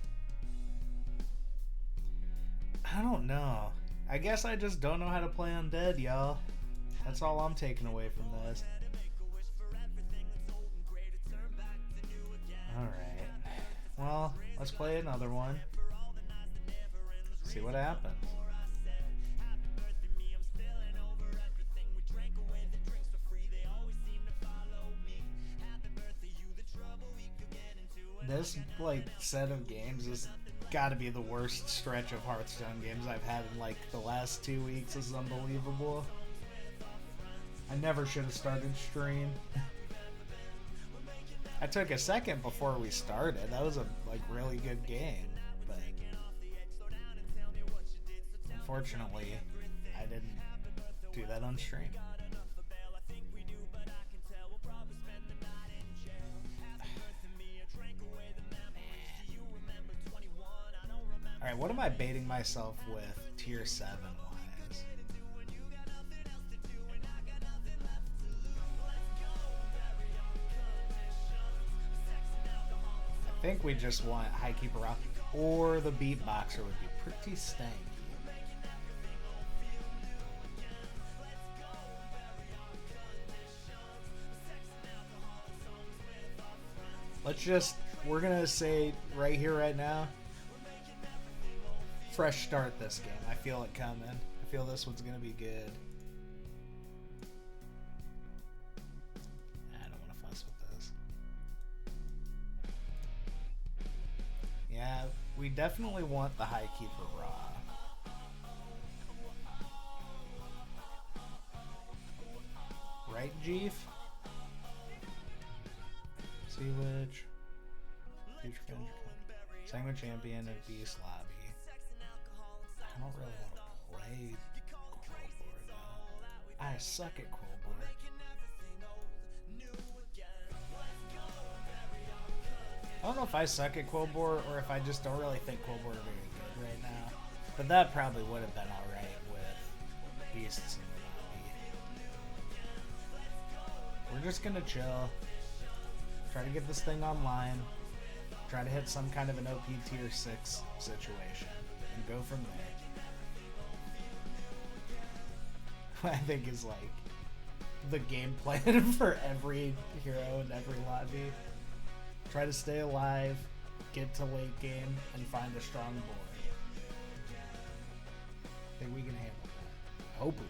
I don't know. I guess I just don't know how to play undead, y'all. That's all I'm taking away from this. Alright. Well, let's play another one. See what happens. This like set of games is gotta be the worst stretch of Hearthstone games I've had in like the last 2 weeks. This is unbelievable. I never should have started stream. I took a second before we started. That was a like really good game, but unfortunately, I didn't do that on stream. Alright, what am I baiting myself with tier 7 wise? I think we just want Highkeeper Rock, or the Beatboxer would be pretty stanky. Let's just, we're gonna say right here, right now, fresh start this game. I feel it coming. I feel this one's gonna be good. I don't want to fuss with this. Yeah, we definitely want the Highkeeper Raw. Right, Jeef? Sea Witch, Future Fender, Sanguine Champion, and Beast Lobby. I don't really want to play Quillboard though. I suck at Quillboard. I don't know if I suck at Quillboard or if I just don't really think Quillboard are very good right now. But that probably would have been alright with Beasts in the lobby. We're just gonna chill. Try to get this thing online. Try to hit some kind of an OP tier 6 situation. And go from there. I think is like the game plan for every hero in every lobby. Try to stay alive, get to late game, and find a strong board. I think we can handle that. I hope we can.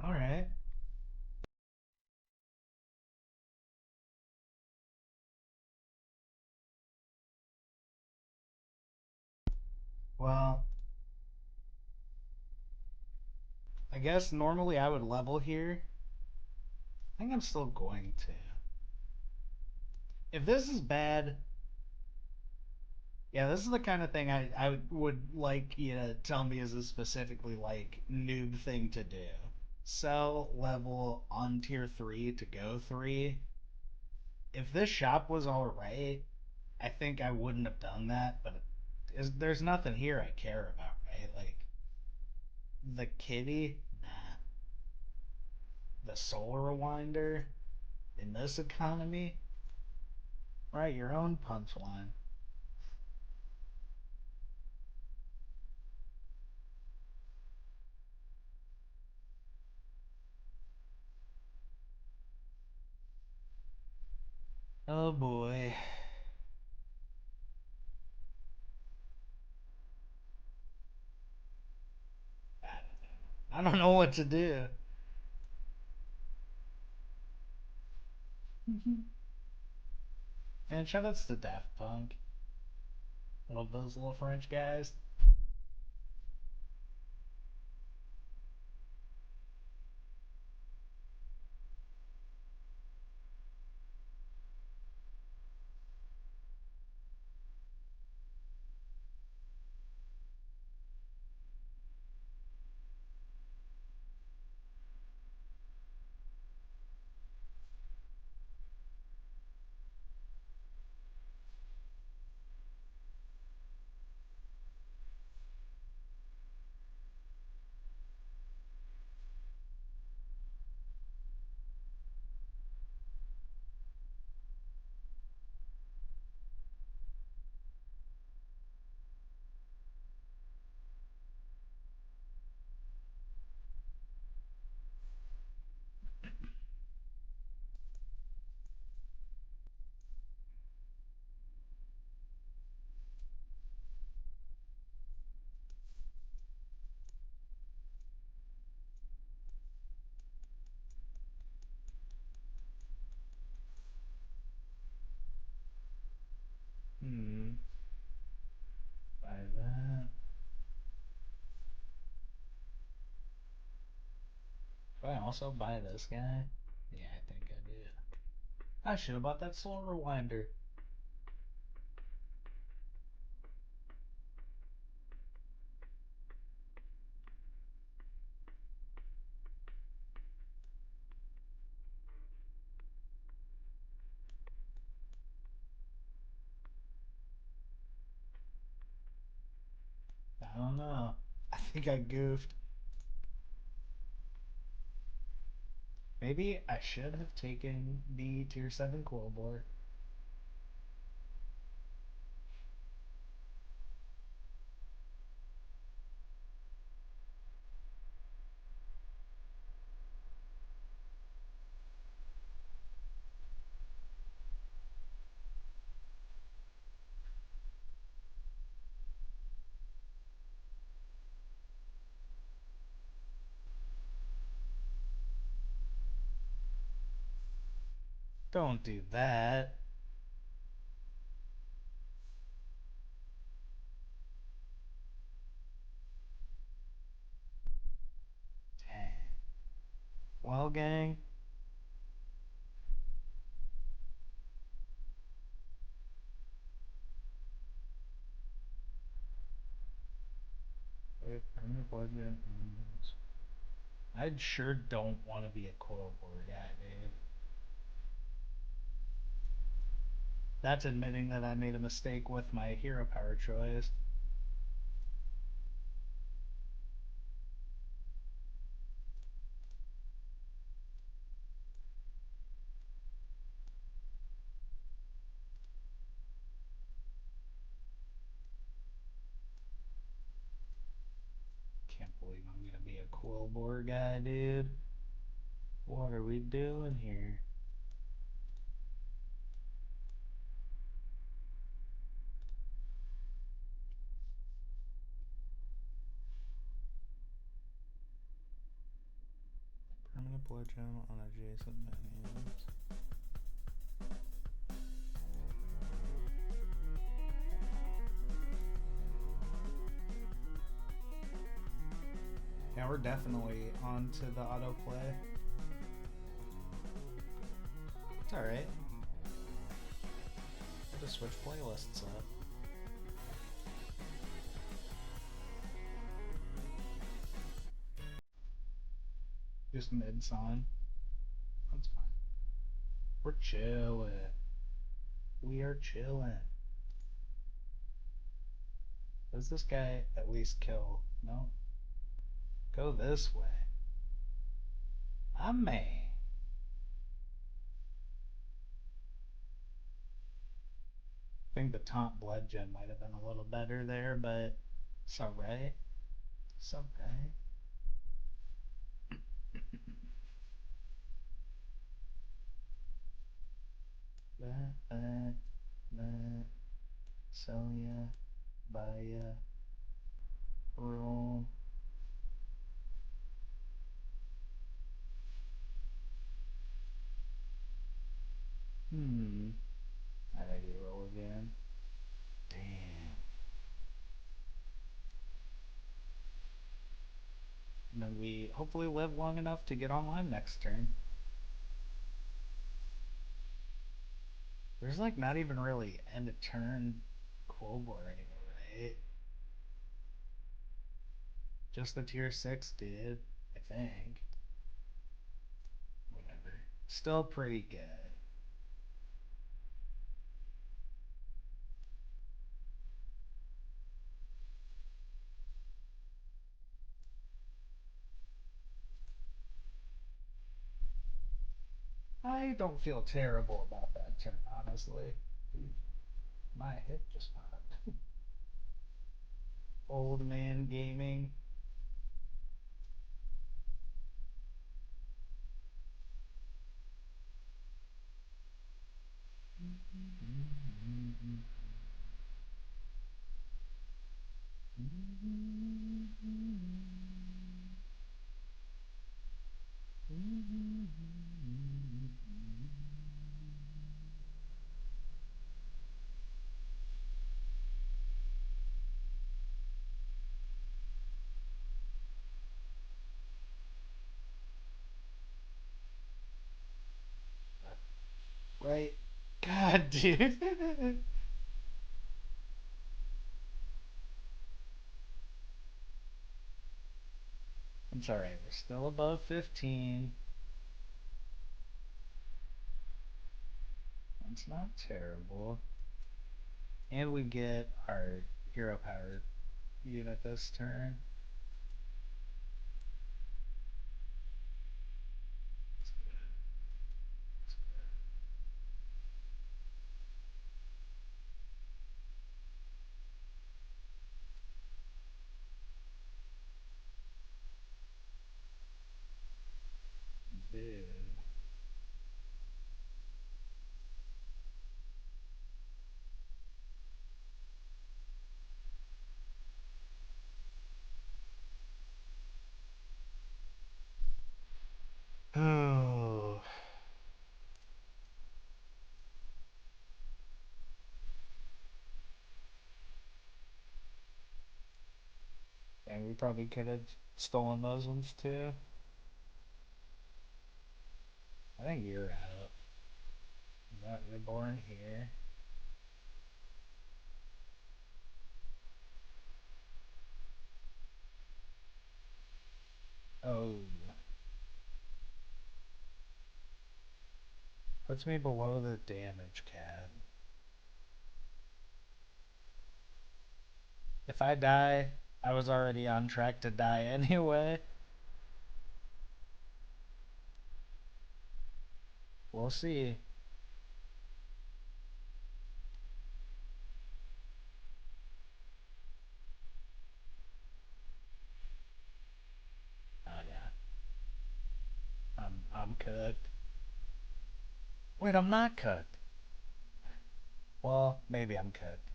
All right. Well, I guess normally I would level here. I think I'm still going to. If this is bad, yeah, this is the kind of thing I would like you to tell me is a specifically like noob thing to do. Sell level on tier 3 to go 3. If this shop was alright, I think I wouldn't have done that, but there's nothing here I care about, right? Like, the kitty, nah. The solar rewinder in this economy, write your own punchline. Oh boy. I don't know what to do. Man, shout outs to Daft Punk. Love those little French guys. Hmm. Buy that. Do I also buy this guy? Yeah, I think I do. I should have bought that slow rewinder. I don't know. I think I goofed. Maybe I should have taken the tier 7 coil board. Don't do that. Dang. Well, gang, I sure don't want to be a coil board guy, dude. That's admitting that I made a mistake with my hero power choice. Can't believe I'm gonna be a coil board guy, dude. What are we doing here? Permanent blood gem on adjacent menus. Yeah, we're definitely on to the autoplay. It's alright. I'll just switch playlists up. Just mid song. That's fine. We're chilling. We are chilling. Does this guy at least kill? No. Go this way. I may. I think the taunt blood gem might have been a little better there, but it's alright. It's okay. Sell ya, buy ya, roll. I need to roll again. Damn. And then we hopefully live long enough to get online next turn. There's like not even really end of turn Quobor anymore, right? Just the tier 6 did, I think. Whatever. Still pretty good. I don't feel terrible about that turn, honestly. My hit just popped. Old man gaming. Right? God, dude. It's alright, we're still above 15. That's not terrible. And we get our hero power unit this turn. That's good. That's good. Dude. Oh. And we probably could have stolen those ones too. I think you're out. You're born here. Oh. Puts me below the damage cap. If I die, I was already on track to die anyway. We'll see. Oh yeah. I'm cooked. Wait, I'm not cooked. Well, maybe I'm cooked.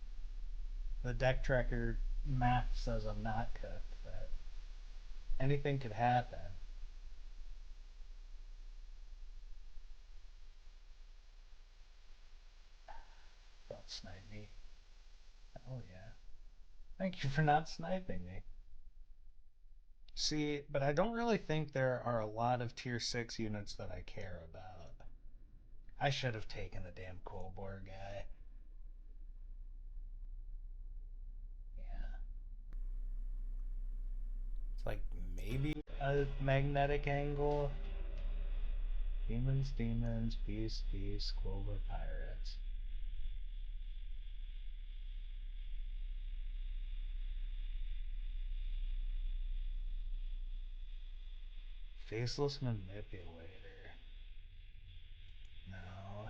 The deck tracker map says I'm not cooked, but anything could happen. Don't snipe me. Oh yeah. Thank you for not sniping me. See, but I don't really think there are a lot of tier 6 units that I care about. I should have taken the damn Quobor guy. Yeah. It's like maybe a magnetic angle. Demons, demons, beast, beast, Quobor pirates. Faceless manipulator. No.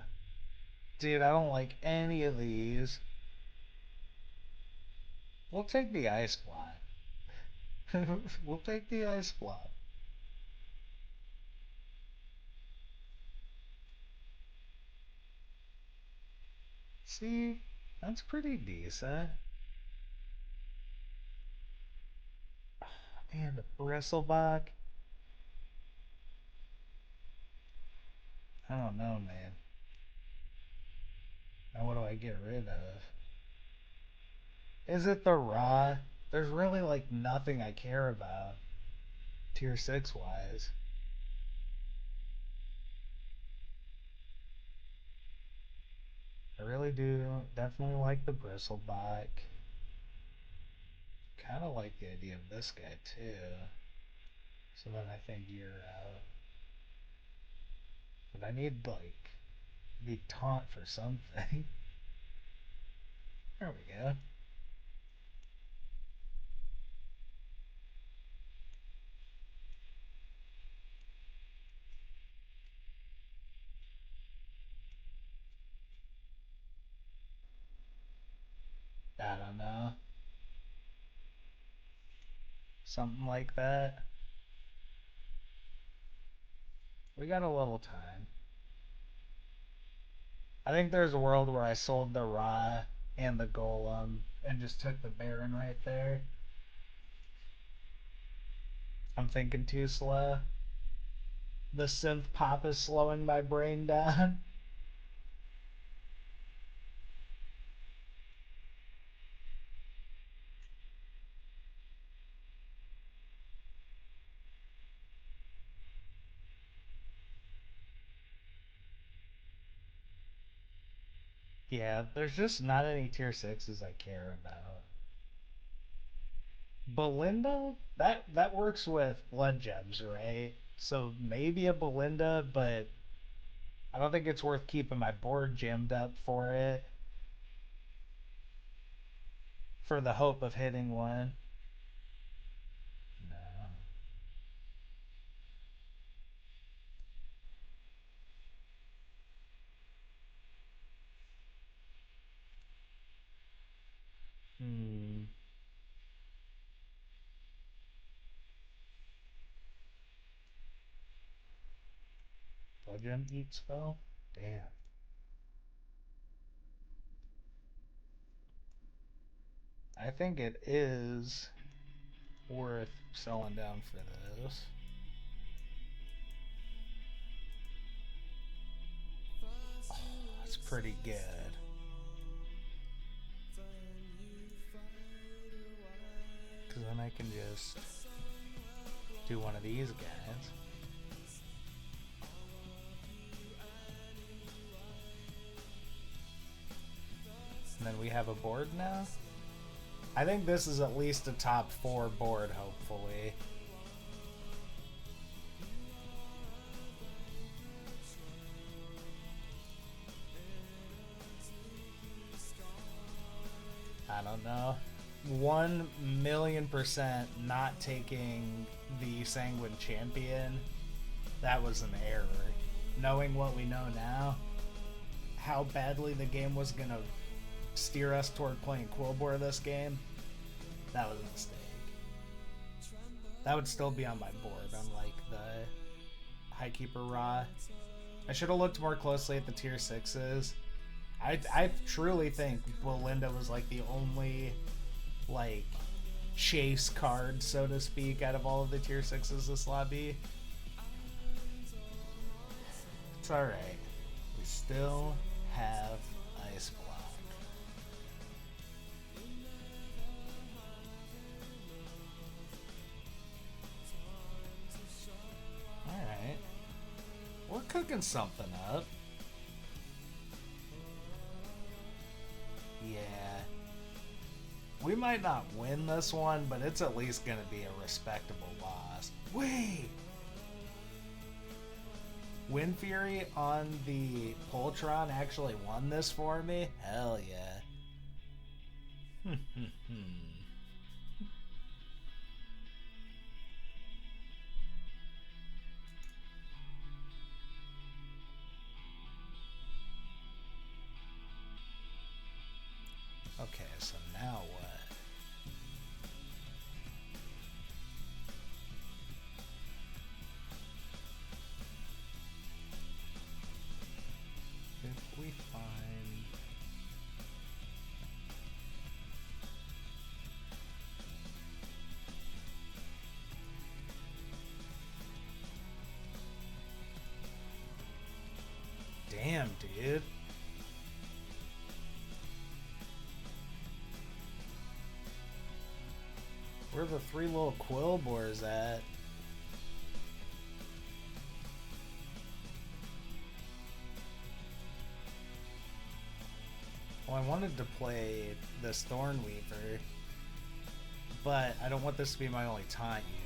Dude, I don't like any of these. We'll take the ice block. We'll take the ice block. See, that's pretty decent. Man, the bristleback. I don't know, man. Now what do I get rid of? Is it the raw? There's really like nothing I care about tier 6 wise. I really do definitely like the bristleback. Kind of like the idea of this guy too. So then I think you're out. But I need like the taunt for something. There we go. I don't know. Something like that. We got a little time. I think there's a world where I sold the Ra and the Golem and just took the Baron right there. I'm thinking too slow. The synth pop is slowing my brain down. Yeah, there's just not any tier 6s I care about. Belinda? That works with blood gems, right? So maybe a Belinda, but I don't think it's worth keeping my board jammed up for it for the hope of hitting one. No. Hmm. Blood gem eat spell? Damn. I think it is worth selling down for this. Oh, that's pretty good. Because then I can just do one of these guys. And then we have a board now. I think this is at least a top 4 board, hopefully. I don't know. 1,000,000% not taking the Sanguine Champion. That was an error. Knowing what we know now, how badly the game was going to steer us toward playing Quillbore this game, that was a mistake. That would still be on my board, unlike the Highkeeper Ra. I should have looked more closely at the tier 6s. I truly think Belinda was like the only like chase card, so to speak, out of all of the tier 6s this lobby. It's alright. We still have Ice Block. Alright. We're cooking something up. Yeah. We might not win this one, but it's at least going to be a respectable loss. Wait! Wind Fury on the Poltron actually won this for me? Hell yeah. Okay, so now what? If we find Damn, dude. Where are the three little quill boars at? Well, I wanted to play this Thornweaver, but I don't want this to be my only taunt unit.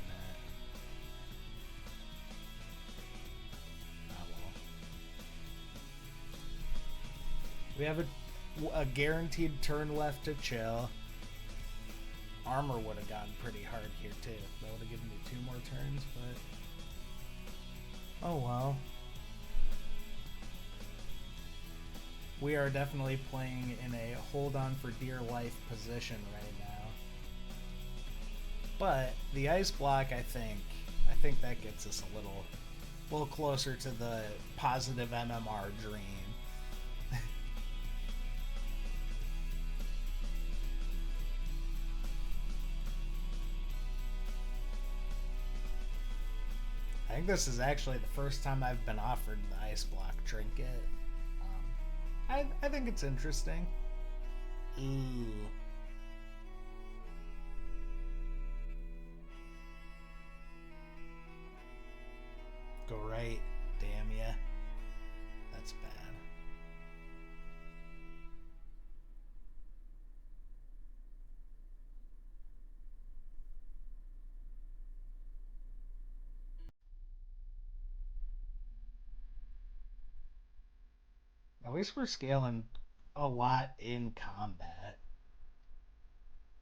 Oh well. We have a guaranteed turn left to chill. Armor would have gone pretty hard here too. That would have given me 2 more turns, but oh well. We are definitely playing in a hold on for dear life position right now. But the ice block, I think that gets us a little closer to the positive MMR dream. I think this is actually the first time I've been offered the ice block trinket. I think it's interesting. Ooh. Go right. Damn ya. That's bad. At least we're scaling a lot in combat.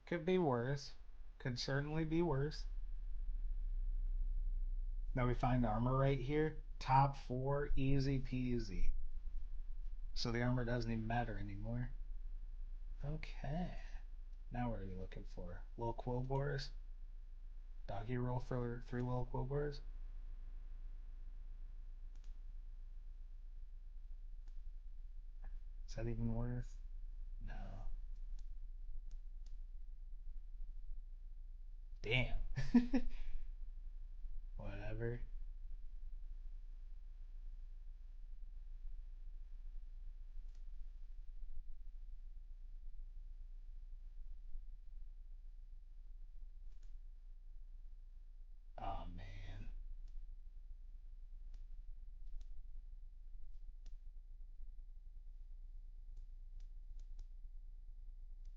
Could be worse. Could certainly be worse. Now we find armor right here. Top 4, easy peasy. So the armor doesn't even matter anymore. Okay. Now what are we looking for? Little quill boars? Doggy roll for 3 little quill boars? Is that even worth? No. Damn. Whatever. Oh man.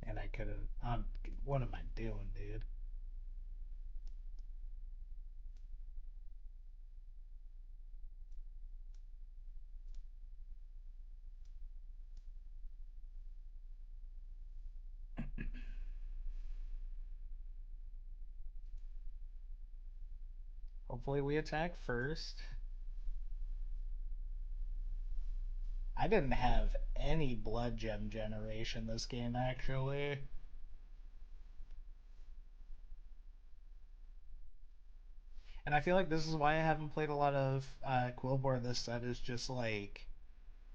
And I could have. What am I doing, dude? Hopefully we attack first. I didn't have any blood gem generation this game actually. And I feel like this is why I haven't played a lot of Quillbore this set is just like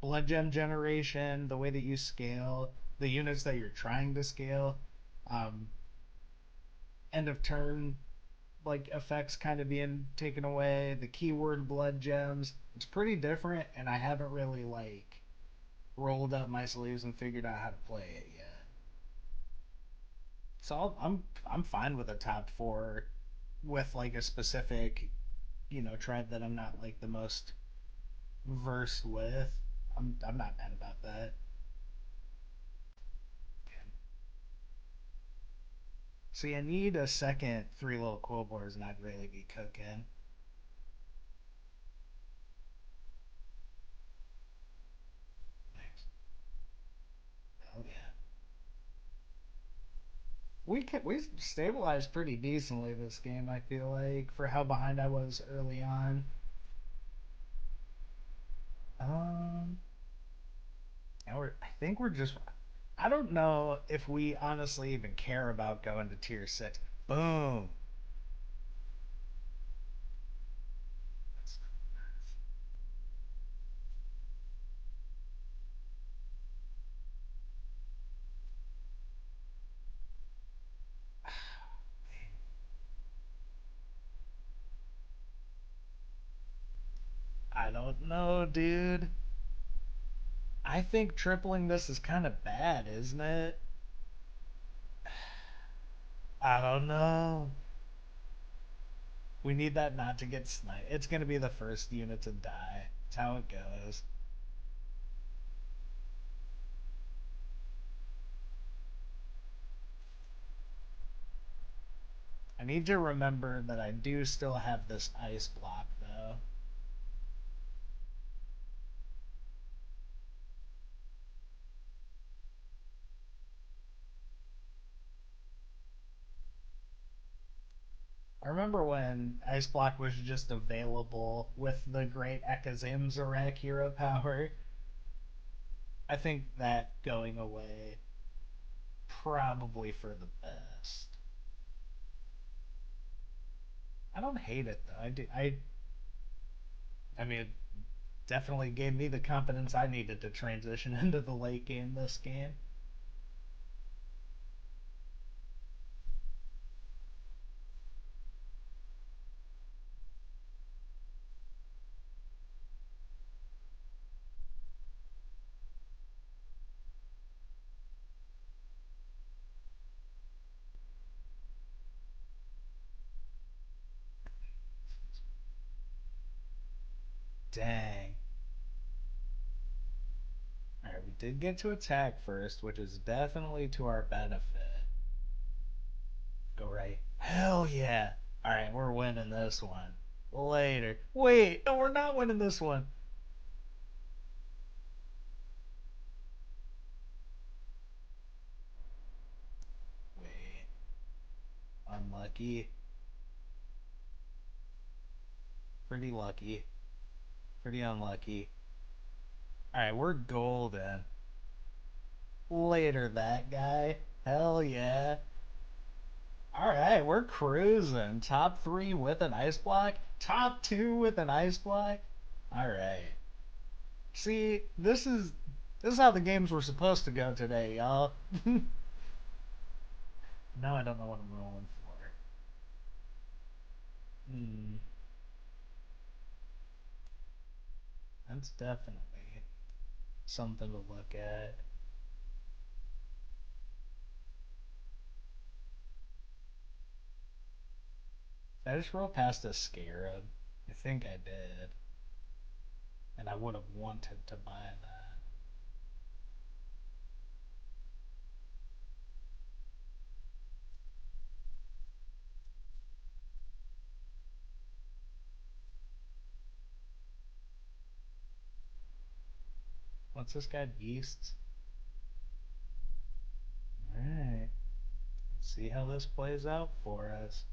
blood gem generation, the way that you scale, the units that you're trying to scale, um, end of turn like effects kind of being taken away, the keyword blood gems. It's pretty different, and I haven't really like rolled up my sleeves and figured out how to play it yet. So I'm fine with a top 4 with like a specific tribe that I'm not like the most versed with. I'm not mad about that. See, I need a second 3 little quillboars, and I'd really be cooking. Nice. Hell yeah. We stabilized pretty decently this game. I feel like for how behind I was early on. Um, I think we're just. I don't know if we honestly even care about going to tier 6. Boom. I don't know, dude. I think tripling this is kind of bad, isn't it? I don't know. We need that not to get sniped. It's gonna be the first unit to die. That's how it goes. I need to remember that I do still have this ice block, though. I remember when ice block was just available with the great Ekazim Zarek hero power. I think that going away probably for the best. I don't hate it though. I mean, it definitely gave me the confidence I needed to transition into the late game this game. Dang. Alright, we did get to attack first, which is definitely to our benefit. Go right. Hell yeah. Alright, we're winning this one. Later. Wait, no, we're not winning this one. Wait. Unlucky. Pretty lucky. Pretty unlucky. Alright, we're golden. Later, that guy. Hell yeah. Alright, we're cruising. Top 3 with an ice block. Top 2 with an ice block. Alright. See, this is how the games were supposed to go today, y'all. Now I don't know what I'm rolling for. Hmm. That's definitely something to look at. Did I just roll past a scarab? I think I did. And I would have wanted to buy that. What's this guy? Beasts? Alright. See how this plays out for us.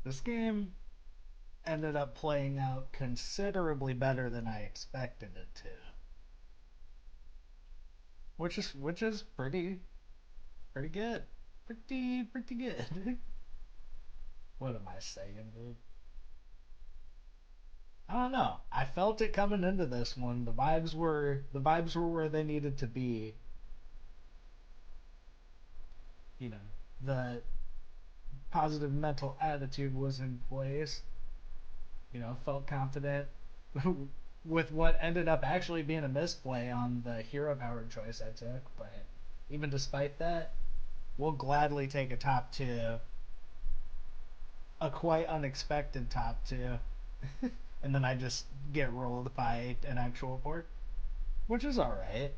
This game ended up playing out considerably better than I expected it to. Which is pretty good. Pretty good. What am I saying, dude? I don't know. I felt it coming into this one. The vibes were where they needed to be. You know, the positive mental attitude was in place. Felt confident with what ended up actually being a misplay on the hero power choice I took. But even despite that, we'll gladly take a top 2, a quite unexpected top 2, and then I just get rolled by an actual board, which is all right.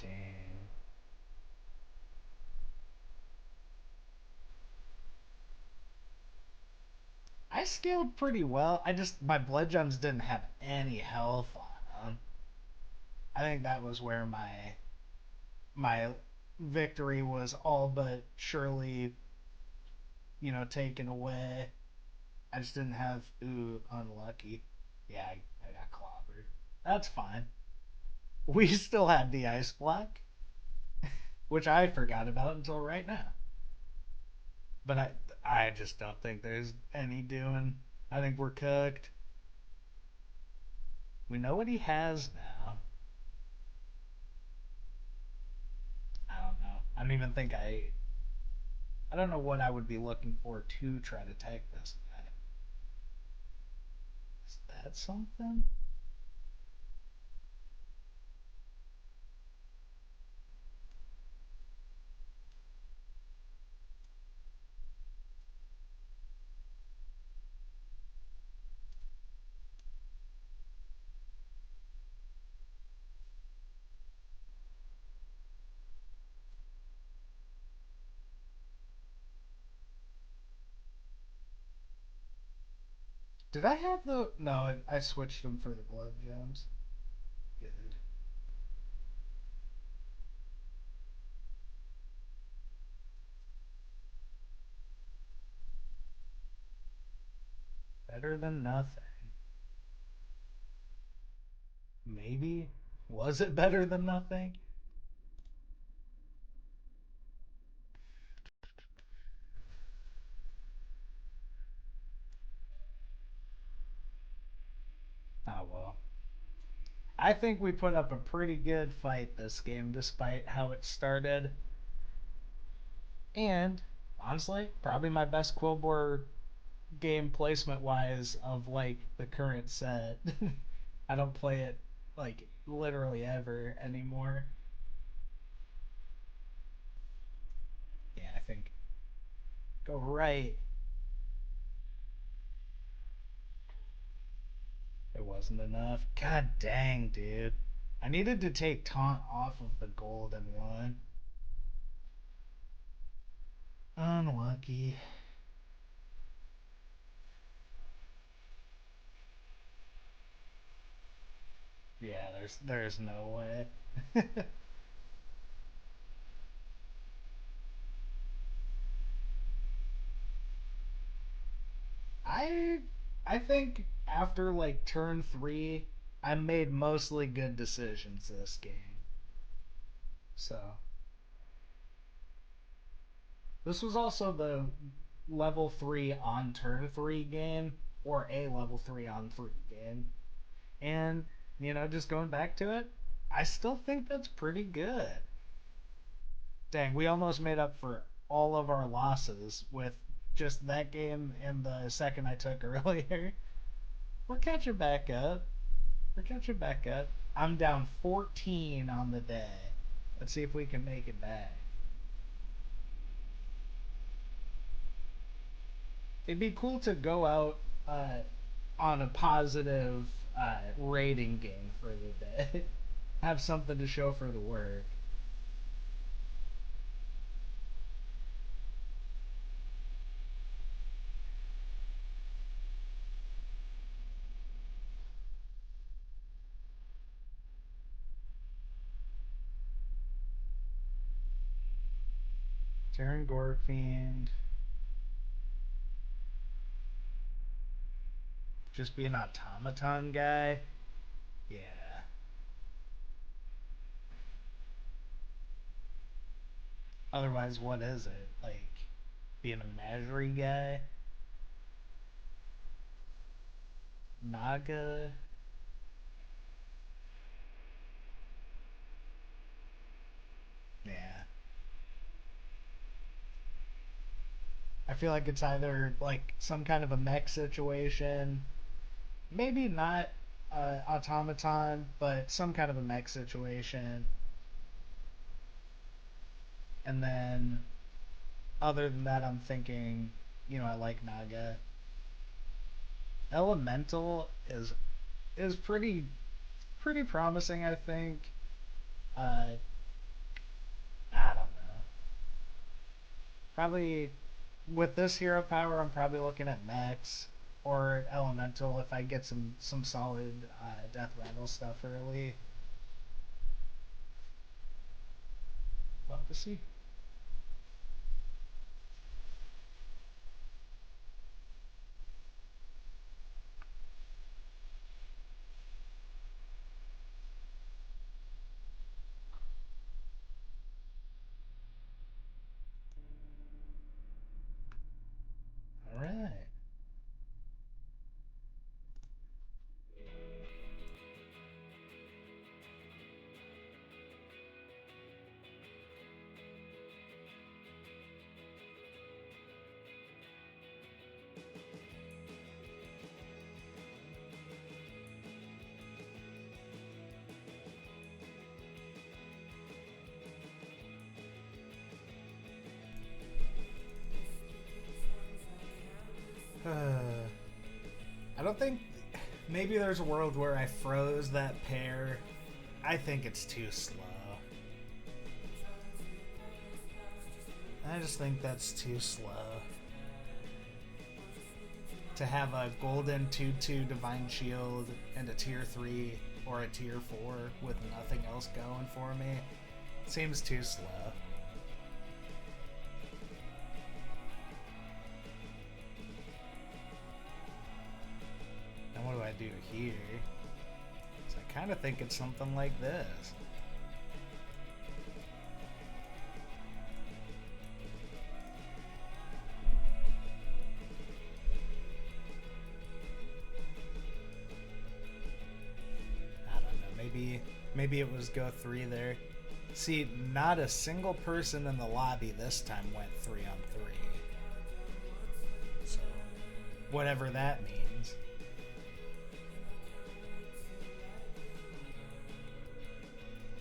Dang. I scaled pretty well. My blood gems didn't have any health on them. I think that was where my victory was all but surely, taken away. I just didn't have unlucky. Yeah, I got clobbered. That's fine. We still had the ice block, which I forgot about until right now. But I just don't think there's any doing. I think we're cooked. We know what he has now. I don't know. I don't even think I don't know what I would be looking for to try to tag this guy. Is that something? Did I have the? No, I switched them for the blood gems. Good. Better than nothing. Maybe. Was it better than nothing? Oh well. I think we put up a pretty good fight this game, despite how it started. And honestly, probably my best Quillbore game placement wise of like the current set. I don't play it like literally ever anymore. Yeah, I think go right. It wasn't enough. God dang, dude. I needed to take taunt off of the golden one. Unlucky. Yeah, there's no way. I I think after like turn 3, I made mostly good decisions this game. So, this was also the level 3 on turn 3 game or a level 3 on 3 game. And, just going back to it, I still think that's pretty good. Dang, we almost made up for all of our losses with just that game and the second I took earlier. We're catching back up. We're catching back up. I'm down 14 on the day. Let's see if we can make it back. It'd be cool to go out on a positive rating game for the day. Have something to show for the work. Terran Gorfiend. Just be an automaton guy. Yeah. Otherwise, what is it? Like, being a menagerie guy? Naga? Yeah. I feel like it's either like some kind of a mech situation, maybe not automaton, but some kind of a mech situation. And then, other than that, I'm thinking, I like Naga. Elemental is pretty promising, I think. I don't know. Probably with this hero power, I'm probably looking at Max or Elemental if I get some solid Death Rattle stuff early. Love to see. All right. I don't think. Maybe there's a world where I froze that pair. I think it's too slow. I just think that's too slow. To have a golden 2/2 Divine Shield and a tier 3 or a tier 4 with nothing else going for me seems too slow. And what do I do here? So I kind of think it's something like this. Maybe it was go 3 there. See, not a single person in the lobby this time went 3 on 3. So, whatever that means.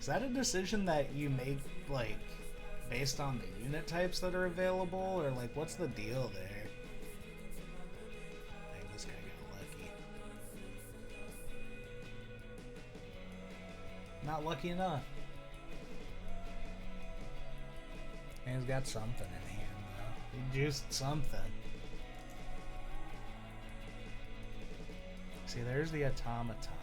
Is that a decision that you make, like, based on the unit types that are available? Or, like, what's the deal there? Not lucky enough. And he's got something in hand, though. He juiced something. See, there's the automaton.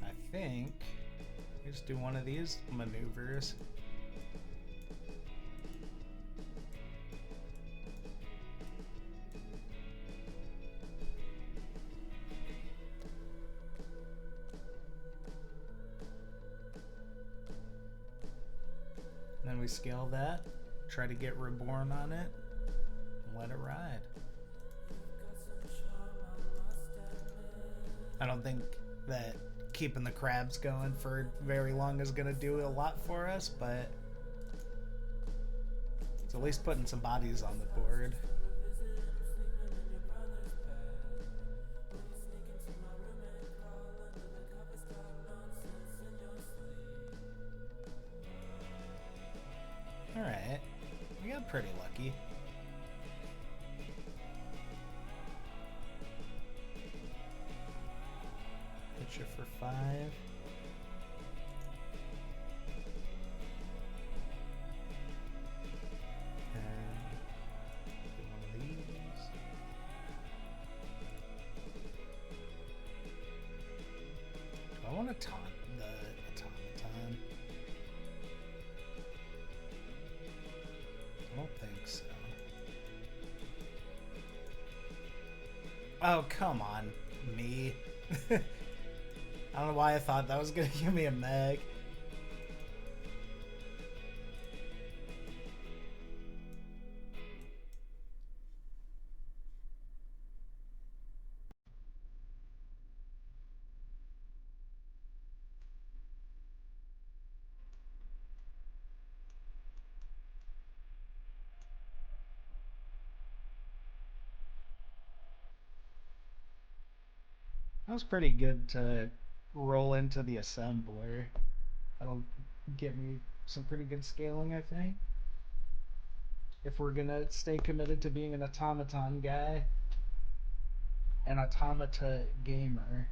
I think just do one of these maneuvers. Then we scale that, try to get Reborn on it, and let it ride. I don't think that keeping the crabs going for very long is going to do a lot for us, but it's at least putting some bodies on the board. Alright, we got pretty lucky. Hit you for 5. And do one of these. Do I want to taunt the automaton? I don't think so. Oh, come on, me. I don't know why I thought that was going to give me a meg. That was pretty good to roll into the assembler. That'll get me some pretty good scaling, I think. If we're gonna stay committed to being an automaton guy, an automata gamer.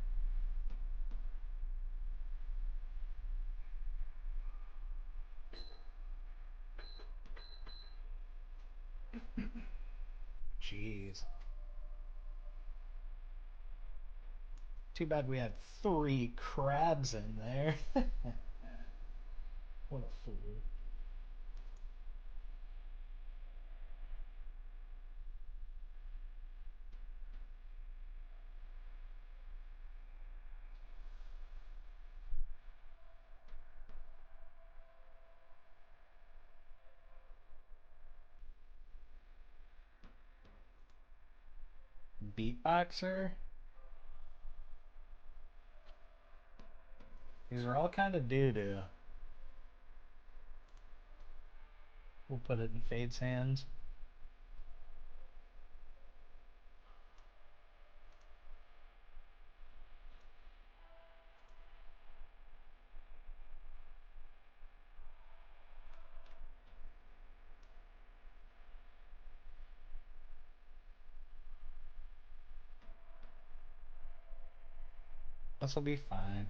Jeez. Too bad we had 3 crabs in there. What a fool. Beatboxer? These are all kind of doo-doo. We'll put it in Fade's hands. This'll be fine.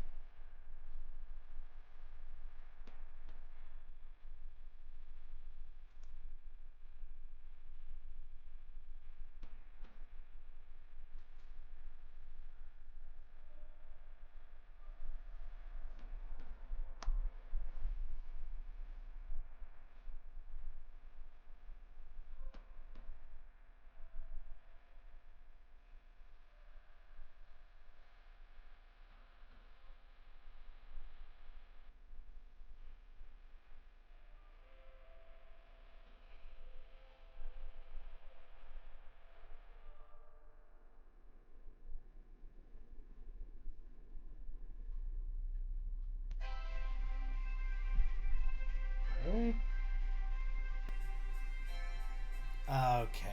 Really? Okay.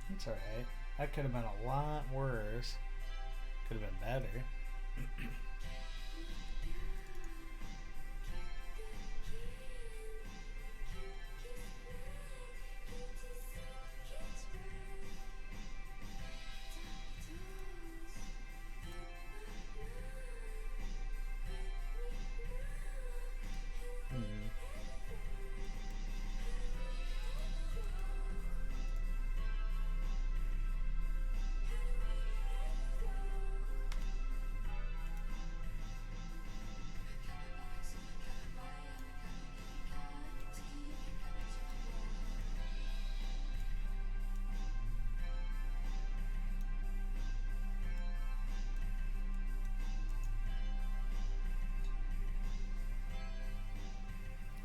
It's alright. That could have been a lot worse. Could have been better.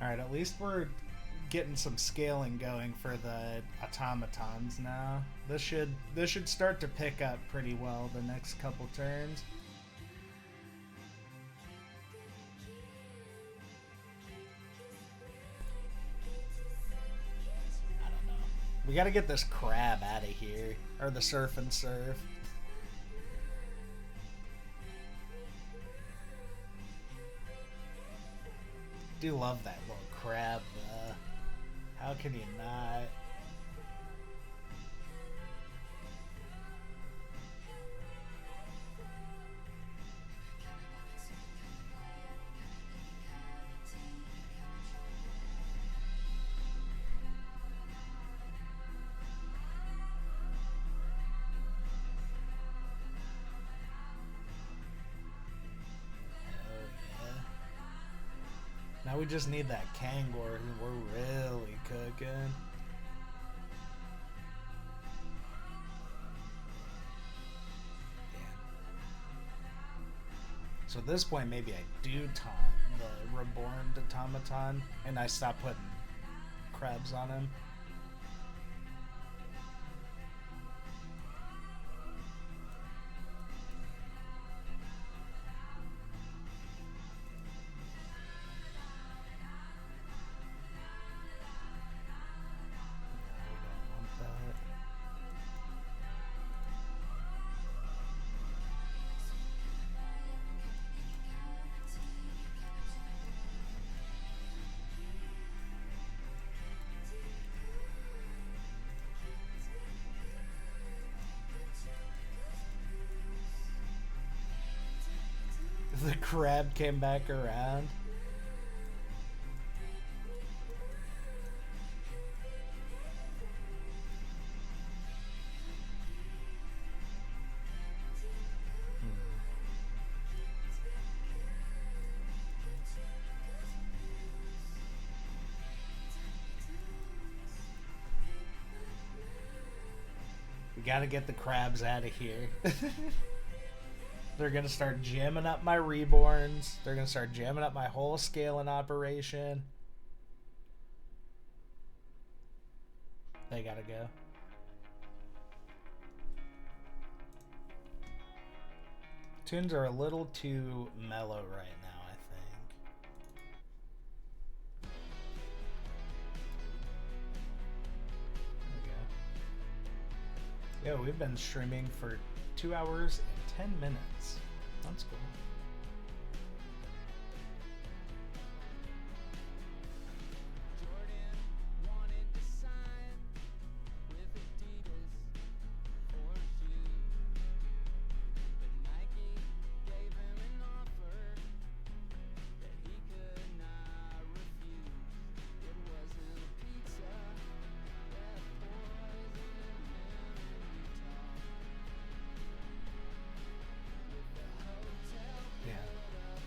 Alright, at least we're getting some scaling going for the automatons now. This should start to pick up pretty well the next couple turns. I don't know. We gotta get this crab out of here. Or the surf and surf. Do love that little crab, though. How can you not? Now we just need that Kangor and we're really cooking. So at this point maybe I do taunt the Reborn Automaton and I stop putting crabs on him. The crab came back around. We gotta get the crabs out of here. They're gonna start jamming up my reborns. They're gonna start jamming up my whole scaling operation. They gotta go. Tunes are a little too mellow right now, I think. There we go. Yo, we've been streaming for 2 hours and 10 minutes. That's cool.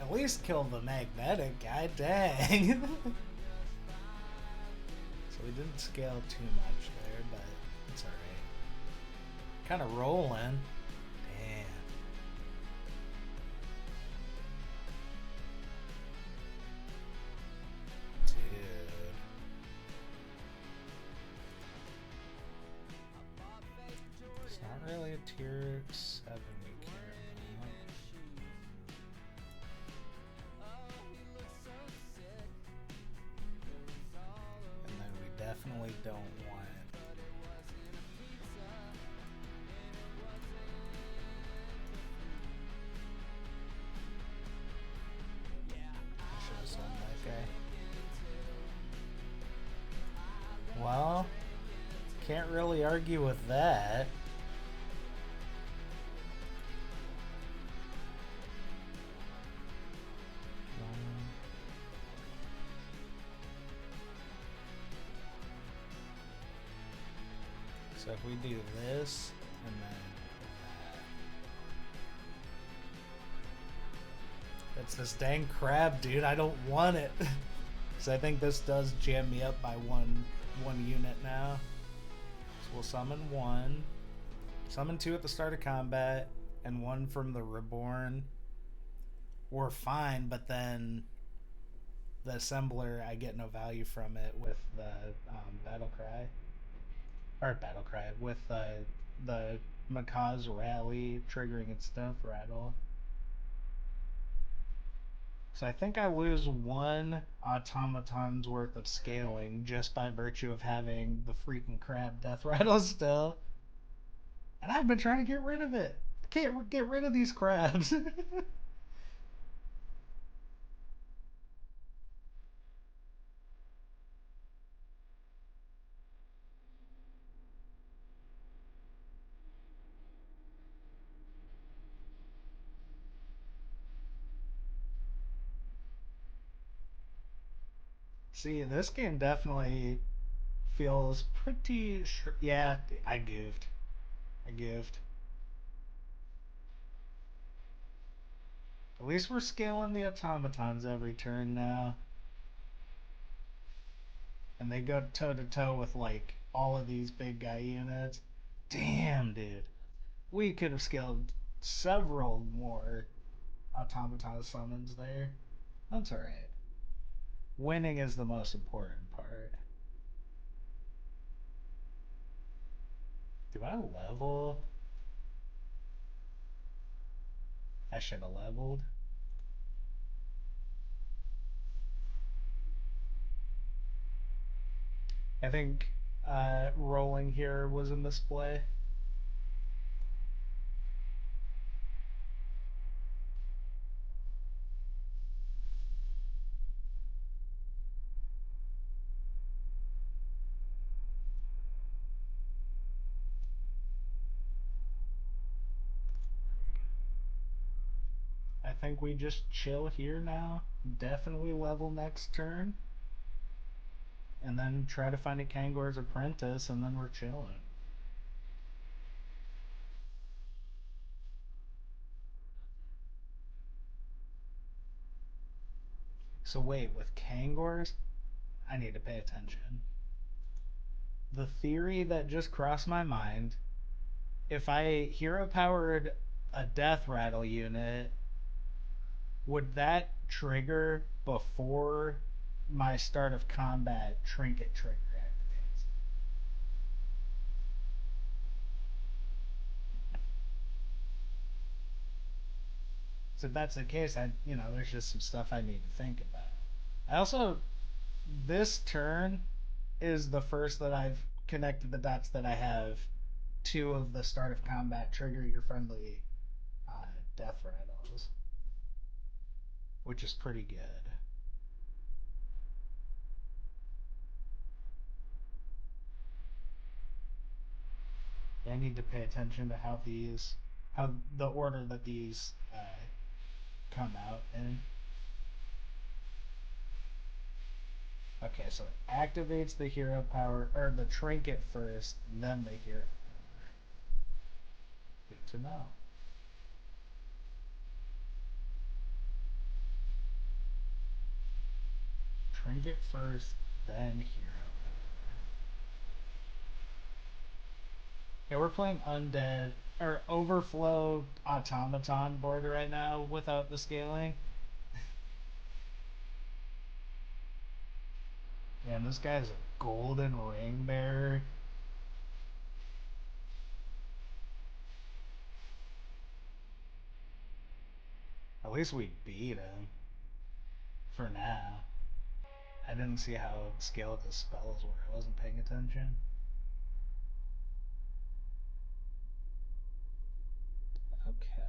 At least kill the magnetic guy, dang. So we didn't scale too much there, but it's alright. Kind of rolling. Damn. Dude. It's not really a tier 7 we care about. And then we definitely don't want I should have sold that guy. Well, can't really argue with that. So if we do this and then it's this dang crab, dude. I don't want it. Because I think this does jam me up by one unit now. So we'll summon one. Summon two at the start of combat. And one from the Reborn. We're fine, but then the Assembler, I get no value from it with the Battle Cry. Or Battle Cry. With the Macaw's Rally triggering its stuff rattle. So I think I lose one automaton's worth of scaling just by virtue of having the freaking crab death rattle still. And I've been trying to get rid of it. I can't get rid of these crabs. See, this game definitely feels pretty sure. Yeah, I goofed. I goofed. At least we're scaling the automatons every turn now. And they go toe to toe with like all of these big guy units. Damn, dude. We could have scaled several more automaton summons there. That's alright. Winning is the most important part. Do I level? I should have leveled. I think rolling here was a misplay. I think we just chill here now. Definitely level next turn. And then try to find a Kangor's Apprentice, and then we're chilling. So wait, with Kangors, I need to pay attention. The theory that just crossed my mind, if I hero powered a death rattle unit, would that trigger before my start of combat trinket trigger activates? So if that's the case, there's just some stuff I need to think about. I also, this turn is the first that I've connected the dots that I have two of the start of combat trigger your friendly death rattles, which is pretty good. I need to pay attention to how the order that these come out in. Okay, so it activates the hero power, or the trinket first, then the hero power. Good to know. Trinket first, then hero. Yeah, we're playing undead or overflow automaton board right now without the scaling. Man, this guy's a golden ring bearer. At least we beat him. For now. I didn't see how scaled his spells were. I wasn't paying attention. Okay.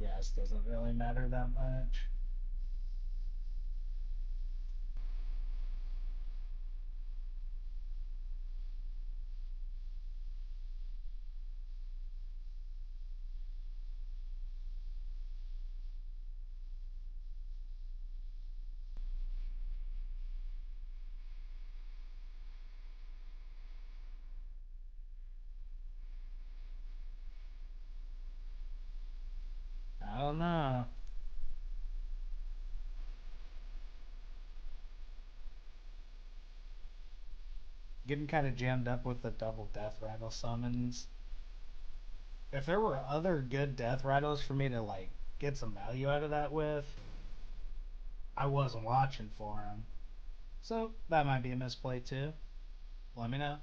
Yeah, this doesn't really matter that much. I don't know. Getting kind of jammed up with the double death rattle summons. If there were other good death rattles for me to get some value out of that with, I wasn't watching for them. So that might be a misplay too. Let me know.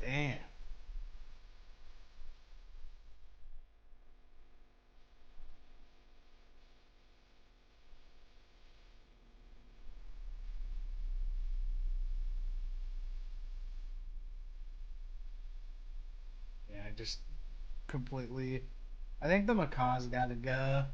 Damn. Yeah, I just completely. I think the macaw's gotta go.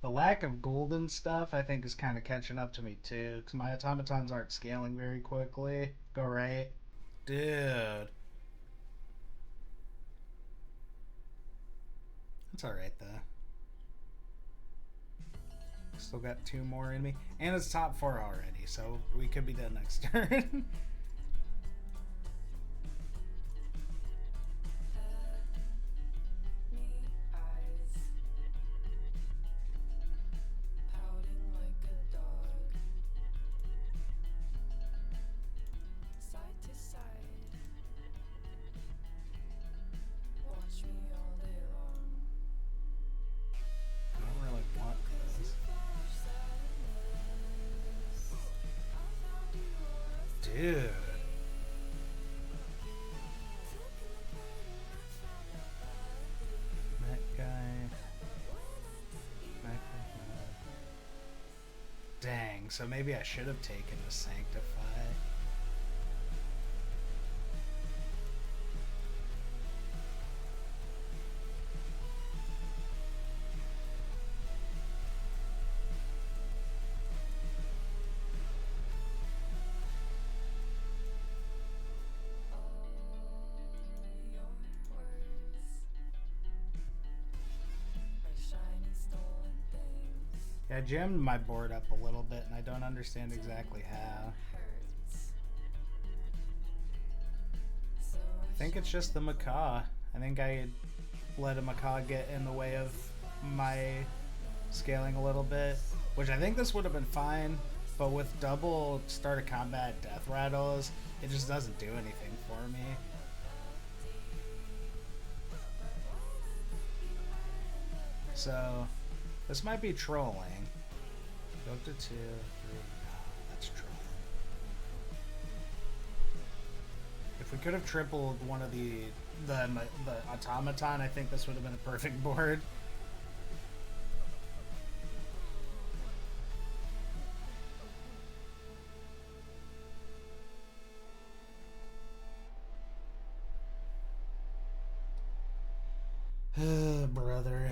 The lack of golden stuff, I think, is kind of catching up to me too, because my automatons aren't scaling very quickly. Go right. Dude. That's alright though. Still got two more in me. And it's top four already, so we could be dead next turn. I don't really want this. Dude. That guy. Dang, so maybe I should have taken the Sanctify. Yeah, I jammed my board up a little bit, and I don't understand exactly how. I think it's just the macaw. I think I let a macaw get in the way of my scaling a little bit, which I think this would have been fine, but with double start of combat death rattles, it just doesn't do anything for me. So this might be trolling. Go up to 2, 3. No, that's trolling. If we could have tripled one of the automaton, I think this would have been a perfect board. Brother.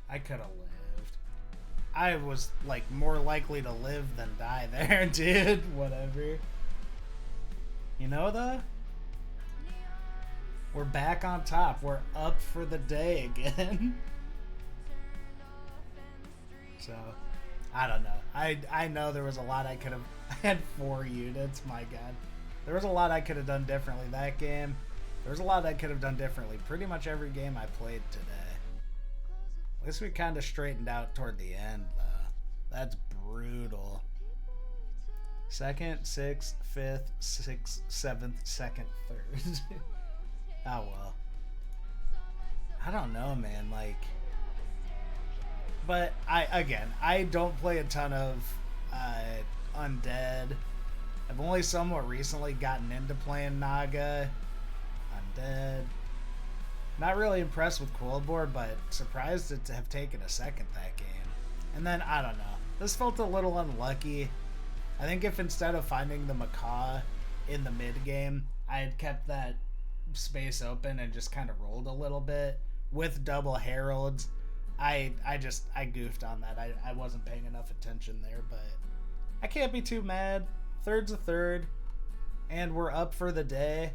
I could have lived. I was like more likely to live than die there, dude. Whatever. You know though? We're back on top. We're up for the day again. So, I don't know. I know there was a lot I could have... I had 4 units, my god. There was a lot I could have done differently that game. There was a lot I could have done differently pretty much every game I played today. At least we kind of straightened out toward the end, though. That's brutal. 2nd, 6th, 5th, 6th, 7th, 2nd, 3rd. Oh well. I don't know, man. Like, but I don't play a ton of Undead. I've only somewhat recently gotten into playing Naga, Undead. Not really impressed with Quillboard, but surprised to have taken a second that game. And then, I don't know. This felt a little unlucky. I think if instead of finding the Macaw in the mid-game, I had kept that space open and just kind of rolled a little bit with double Heralds, I goofed on that. I wasn't paying enough attention there, but I can't be too mad. Third's a third, and we're up for the day.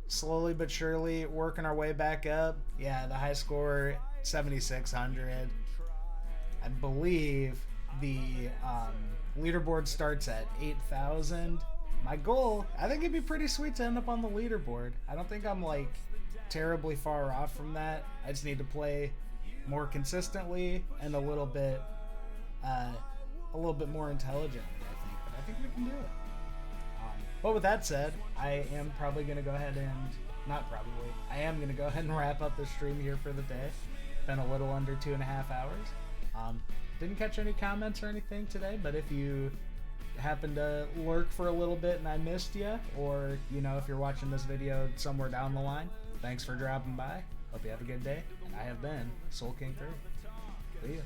Slowly but surely working our way back up. Yeah, the high score 7,600. I believe the leaderboard starts at 8,000. My goal, I think it'd be pretty sweet to end up on the leaderboard. I don't think I'm like terribly far off from that. I just need to play more consistently and a little bit more intelligently, I think. But I think we can do it. But with that said, I am probably going to go ahead and, I am going to go ahead and wrap up the stream here for the day. Been a little under 2.5 hours. Didn't catch any comments or anything today, but if you happen to lurk for a little bit and I missed you, or, you know, if you're watching this video somewhere down the line, thanks for dropping by. Hope you have a good day. And I have been Soul King 3. See ya.